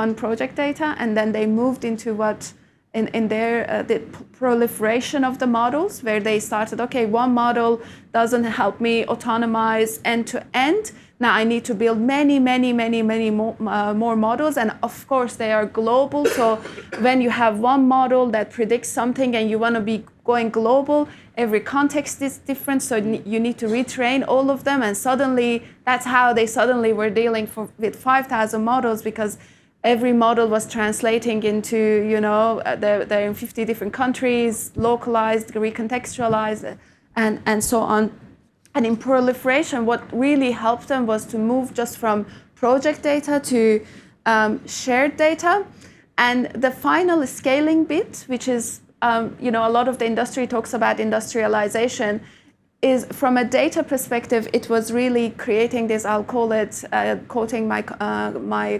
data, and then they moved into what in their the proliferation of the models, where they started, okay, one model doesn't help me autonomize end to end. Now I need to build many more models, and of course they are global. So when you have one model that predicts something and you want to be going global, every context is different, so you need to retrain all of them, and suddenly that's how they suddenly were dealing with 5,000 models, because every model was translating into, they're in 50 different countries, localized, recontextualized, and so on. And in proliferation, what really helped them was to move just from project data to shared data. And the final scaling bit, which is, a lot of the industry talks about industrialization, is from a data perspective, it was really creating this, I'll call it, quoting my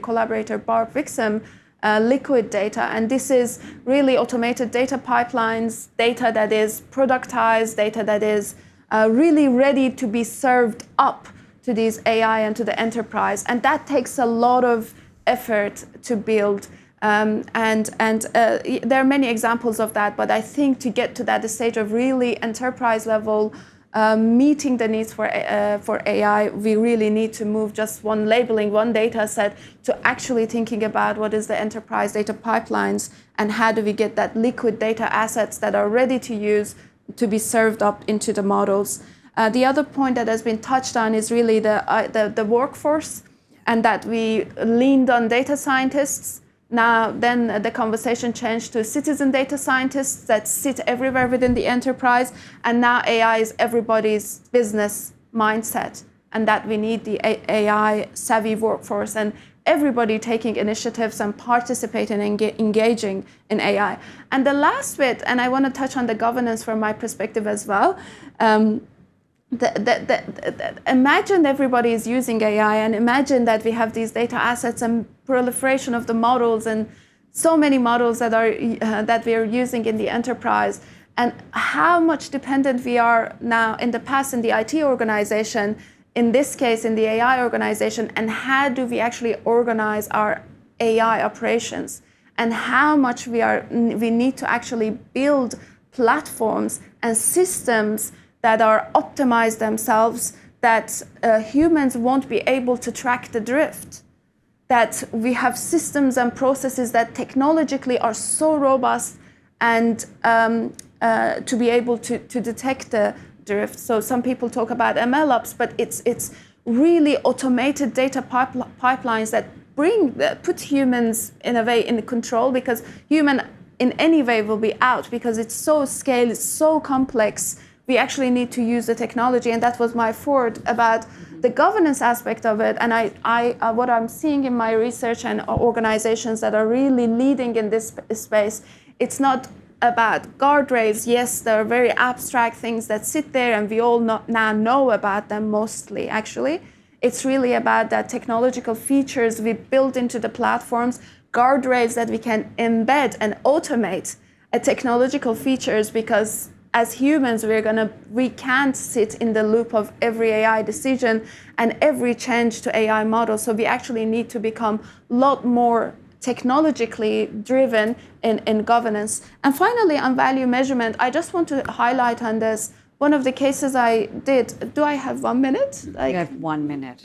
collaborator, Barb Wixom, liquid data. And this is really automated data pipelines, data that is productized, data that is really ready to be served up to these AI and to the enterprise. And that takes a lot of effort to build. There are many examples of that, but I think to get to that stage of really enterprise level meeting the needs for AI, we really need to move just one labeling, one data set to actually thinking about what is the enterprise data pipelines and how do we get that liquid data assets that are ready to use to be served up into the models. The other point that has been touched on is really the workforce, and that we leaned on data scientists. Now, then the conversation changed to citizen data scientists that sit everywhere within the enterprise. And now AI is everybody's business mindset, and that we need the AI savvy workforce and everybody taking initiatives and participating and engaging in AI. And the last bit, and I want to touch on the governance from my perspective as well. Imagine everybody is using AI, and imagine that we have these data assets and proliferation of the models, and so many models that we are using in the enterprise, and how much dependent we are now in the past in the IT organization, in this case in the AI organization, and how do we actually organize our AI operations, and how much we need to actually build platforms and systems that are optimized themselves, that humans won't be able to track the drift, that we have systems and processes that technologically are so robust and to be able to detect the drift. So some people talk about MLOps, but it's really automated data pipelines that put humans in a way in control, because human in any way will be out because it's so scaled, it's so complex. We actually need to use the technology, and that was my forward about the governance aspect of it. And what I'm seeing in my research and organizations that are really leading in this space, it's not about guardrails. Yes, there are very abstract things that sit there, and we all now know about them mostly, actually. It's really about that technological features we build into the platforms, guardrails that we can embed and automate technological features, because as humans, we can't sit in the loop of every AI decision and every change to AI model. So we actually need to become a lot more technologically driven in governance. And finally, on value measurement, I just want to highlight on this. One of the cases I did, do I have 1 minute? You have 1 minute.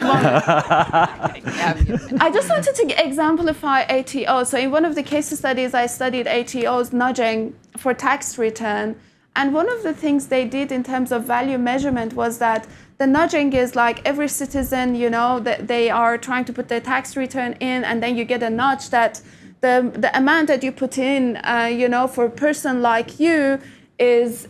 I just wanted to exemplify ATO. So in one of the case studies, I studied ATO's nudging for tax return. And one of the things they did in terms of value measurement was that the nudging is like every citizen, that they are trying to put their tax return in, and then you get a nudge that the amount that you put in, for a person like you is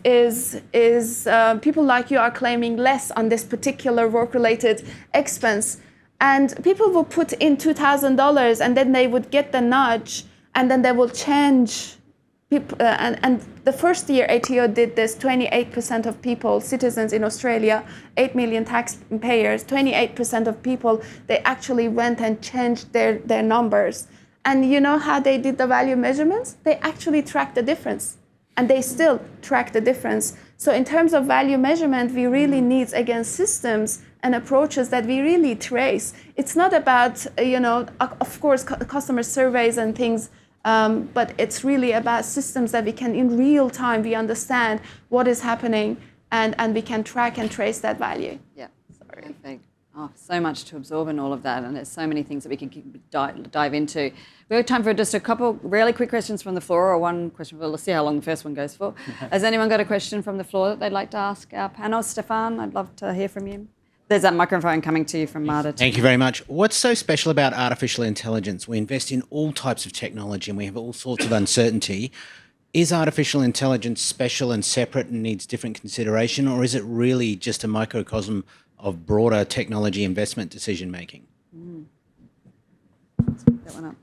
people like you are claiming less on this particular work-related expense. And people will put in $2,000, and then they would get the nudge, and then they will change. And the first year ATO did this, 28% of people, citizens in Australia, 8 million taxpayers, 28% of people, they actually went and changed their numbers. And you know how they did the value measurements? They actually tracked the difference. And they still track the difference. So in terms of value measurement, we really need, again, systems and approaches that we really trace. It's not about, of course, customer surveys and things, but it's really about systems that we can, in real time, we understand what is happening, and we can track and trace that value. Yeah, sorry. Perfect. Oh, so much to absorb in all of that, and there's so many things that we can dive into. We have time for just a couple really quick questions from the floor, or one question. Let's see how long the first one goes for. Has anyone got a question from the floor that they'd like to ask our panel? Stefan, I'd love to hear from you. There's that microphone coming to you from Marta. Thank you very much. What's so special about artificial intelligence? We invest in all types of technology and we have all sorts of uncertainty. Is artificial intelligence special and separate and needs different consideration, or is it really just a microcosm of broader technology investment decision making? That one up.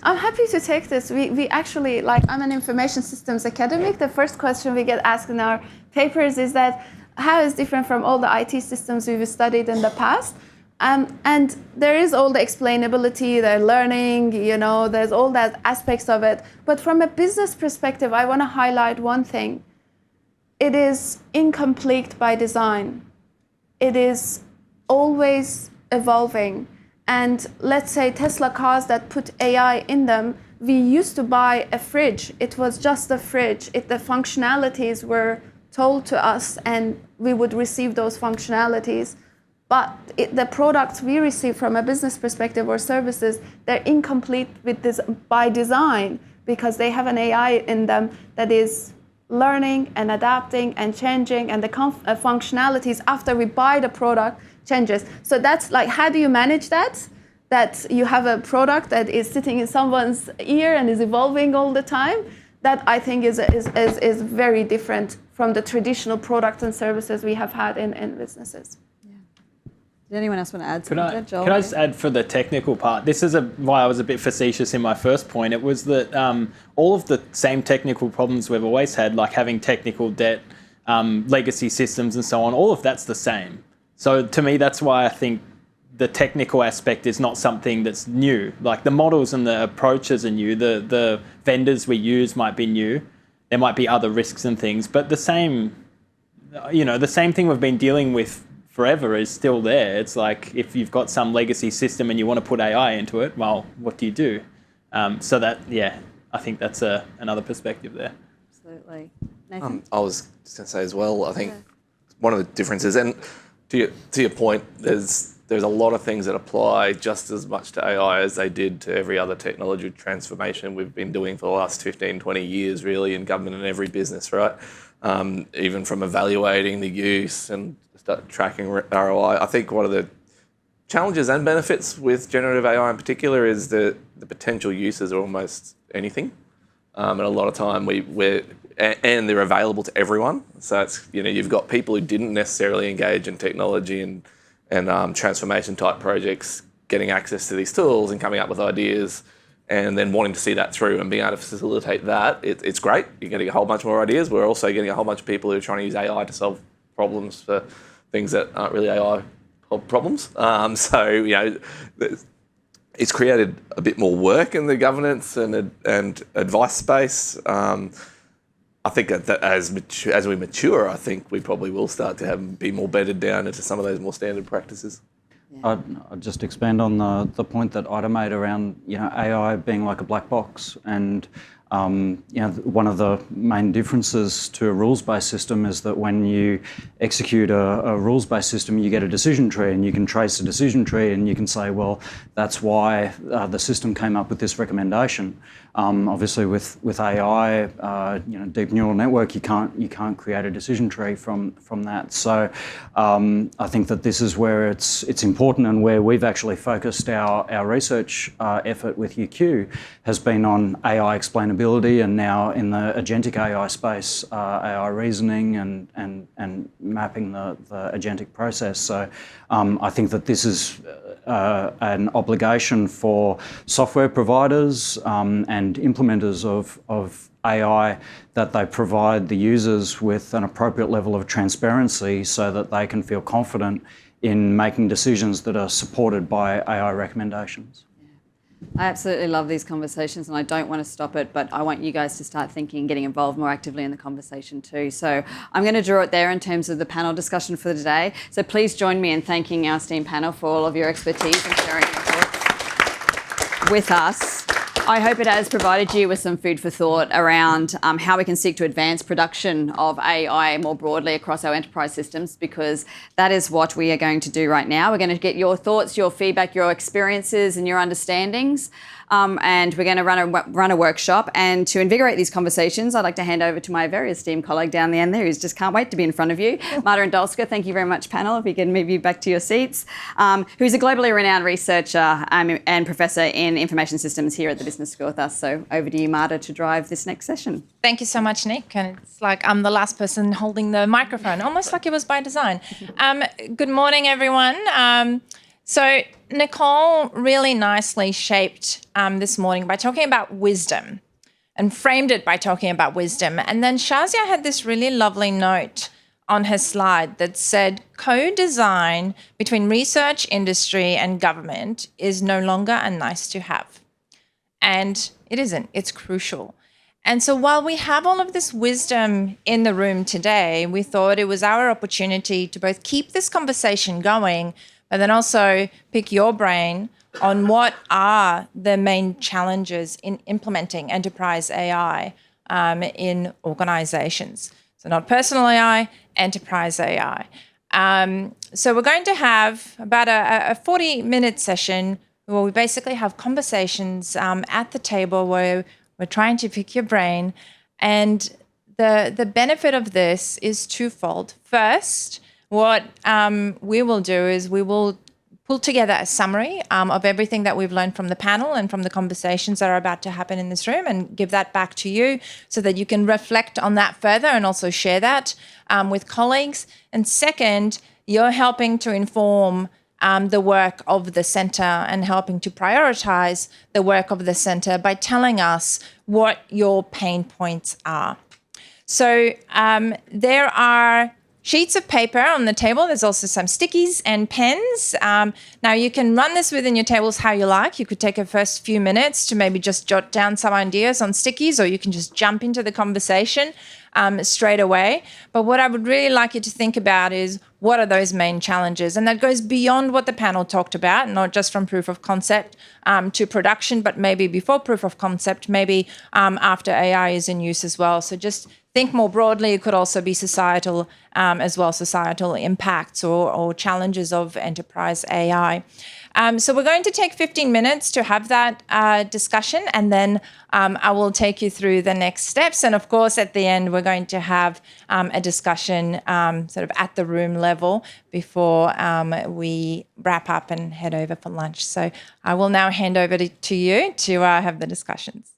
I'm happy to take this. We actually, I'm an information systems academic. The first question we get asked in our papers is that how is different from all the IT systems we've studied in the past? And there is all the explainability, the learning, there's all that aspects of it. But from a business perspective, I want to highlight one thing. It is incomplete by design. It is always evolving. And let's say Tesla cars that put AI in them, we used to buy a fridge. It was just a fridge. The functionalities were told to us, and we would receive those functionalities. But the products we receive from a business perspective or services, they're incomplete with this by design, because they have an AI in them that is learning and adapting and changing, and the functionalities after we buy the product changes. So that's like, how do you manage that? That you have a product that is sitting in someone's ear and is evolving all the time. That I think is very different from the traditional products and services we have had in businesses. Did anyone else want to add something? Joel? Can I just add for the technical part? This is why I was a bit facetious in my first point. It was that all of the same technical problems we've always had, like having technical debt, legacy systems and so on, all of that's the same. So to me, that's why I think the technical aspect is not something that's new. Like the models and the approaches are new, the vendors we use might be new, there might be other risks and things, but the same thing we've been dealing with forever is still there. It's like, if you've got some legacy system and you want to put AI into it, well, what do you do? So that, I think that's another perspective there. Absolutely. Nathan? I was just going to say as well, I think one of the differences, and to your point, there's a lot of things that apply just as much to AI as they did to every other technology transformation we've been doing for the last 15, 20 years, really, in government and every business, right? Even from evaluating the use and start tracking ROI. I think one of the challenges and benefits with generative AI in particular is the potential uses are almost anything. And a lot of time and they're available to everyone. So it's, you've got people who didn't necessarily engage in technology and transformation type projects getting access to these tools and coming up with ideas, and then wanting to see that through and being able to facilitate that. It's great. You're getting a whole bunch more ideas. We're also getting a whole bunch of people who are trying to use AI to solve problems for things that aren't really AI problems. It's created a bit more work in the governance and advice space. I think that as we mature, I think we probably will start to be more bedded down into some of those more standard practices. I'd just expand on the point that Ida made around AI being like a black box, and one of the main differences to a rules-based system is that when you execute a rules-based system, you get a decision tree, and you can trace the decision tree, and you can say, well, that's why the system came up with this recommendation. Obviously, with AI, deep neural network, you can't create a decision tree from that. So I think that this is where it's important, and where we've actually focused our research effort with UQ has been on AI explainability, and now in the agentic AI space, AI reasoning and mapping the agentic process. So I think that this is an obligation for software providers and implementers of AI, that they provide the users with an appropriate level of transparency so that they can feel confident in making decisions that are supported by AI recommendations. I absolutely love these conversations, and I don't want to stop it, but I want you guys to start thinking, getting involved more actively in the conversation too. So I'm going to draw it there in terms of the panel discussion for today. So please join me in thanking our esteemed panel for all of your expertise and sharing your thoughts with us. I hope it has provided you with some food for thought around how we can seek to advance production of AI more broadly across our enterprise systems, because that is what we are going to do right now. We're going to get your thoughts, your feedback, your experiences and your understandings. And we're going to run a workshop. And to invigorate these conversations, I'd like to hand over to my very esteemed colleague down the end there, who's just can't wait to be in front of you, Marta and Dolska. Thank you very much, panel. If you can move you back to your seats. Who's a globally renowned researcher and professor in information systems here at the Business School with us. So over to you, Marta, to drive this next session. Thank you so much, Nick. And it's like I'm the last person holding the microphone, almost like it was by design. Good morning, everyone. So Nicole really nicely shaped this morning by talking about wisdom, and framed it by talking about wisdom. And then Shazia had this really lovely note on her slide that said co-design between research, industry, and government is no longer a nice to have. And it isn't, it's crucial. And so while we have all of this wisdom in the room today, we thought it was our opportunity to both keep this conversation going, but then also pick your brain on what are the main challenges in implementing enterprise AI in organizations. So not personal AI, enterprise AI. So we're going to have about a 40-minute session where we basically have conversations at the table where we're trying to pick your brain. And the benefit of this is twofold. First, what we will do is we will pull together a summary of everything that we've learned from the panel and from the conversations that are about to happen in this room and give that back to you so that you can reflect on that further and also share that with colleagues. And second, you're helping to inform the work of the centre and helping to prioritise the work of the centre by telling us what your pain points are. So there are sheets of paper on the table. There's also some stickies and pens. Now, you can run this within your tables how you like. You could take a first few minutes to maybe just jot down some ideas on stickies, or you can just jump into the conversation straight away. But what I would really like you to think about is, what are those main challenges? And that goes beyond what the panel talked about, not just from proof of concept to production, but maybe before proof of concept, maybe after AI is in use as well. So just think more broadly. It could also be societal as well, societal impacts or challenges of enterprise AI. So we're going to take 15 minutes to have that discussion, and then I will take you through the next steps. And of course, at the end, we're going to have a discussion sort of at the room level before we wrap up and head over for lunch. So I will now hand over to you to have the discussions.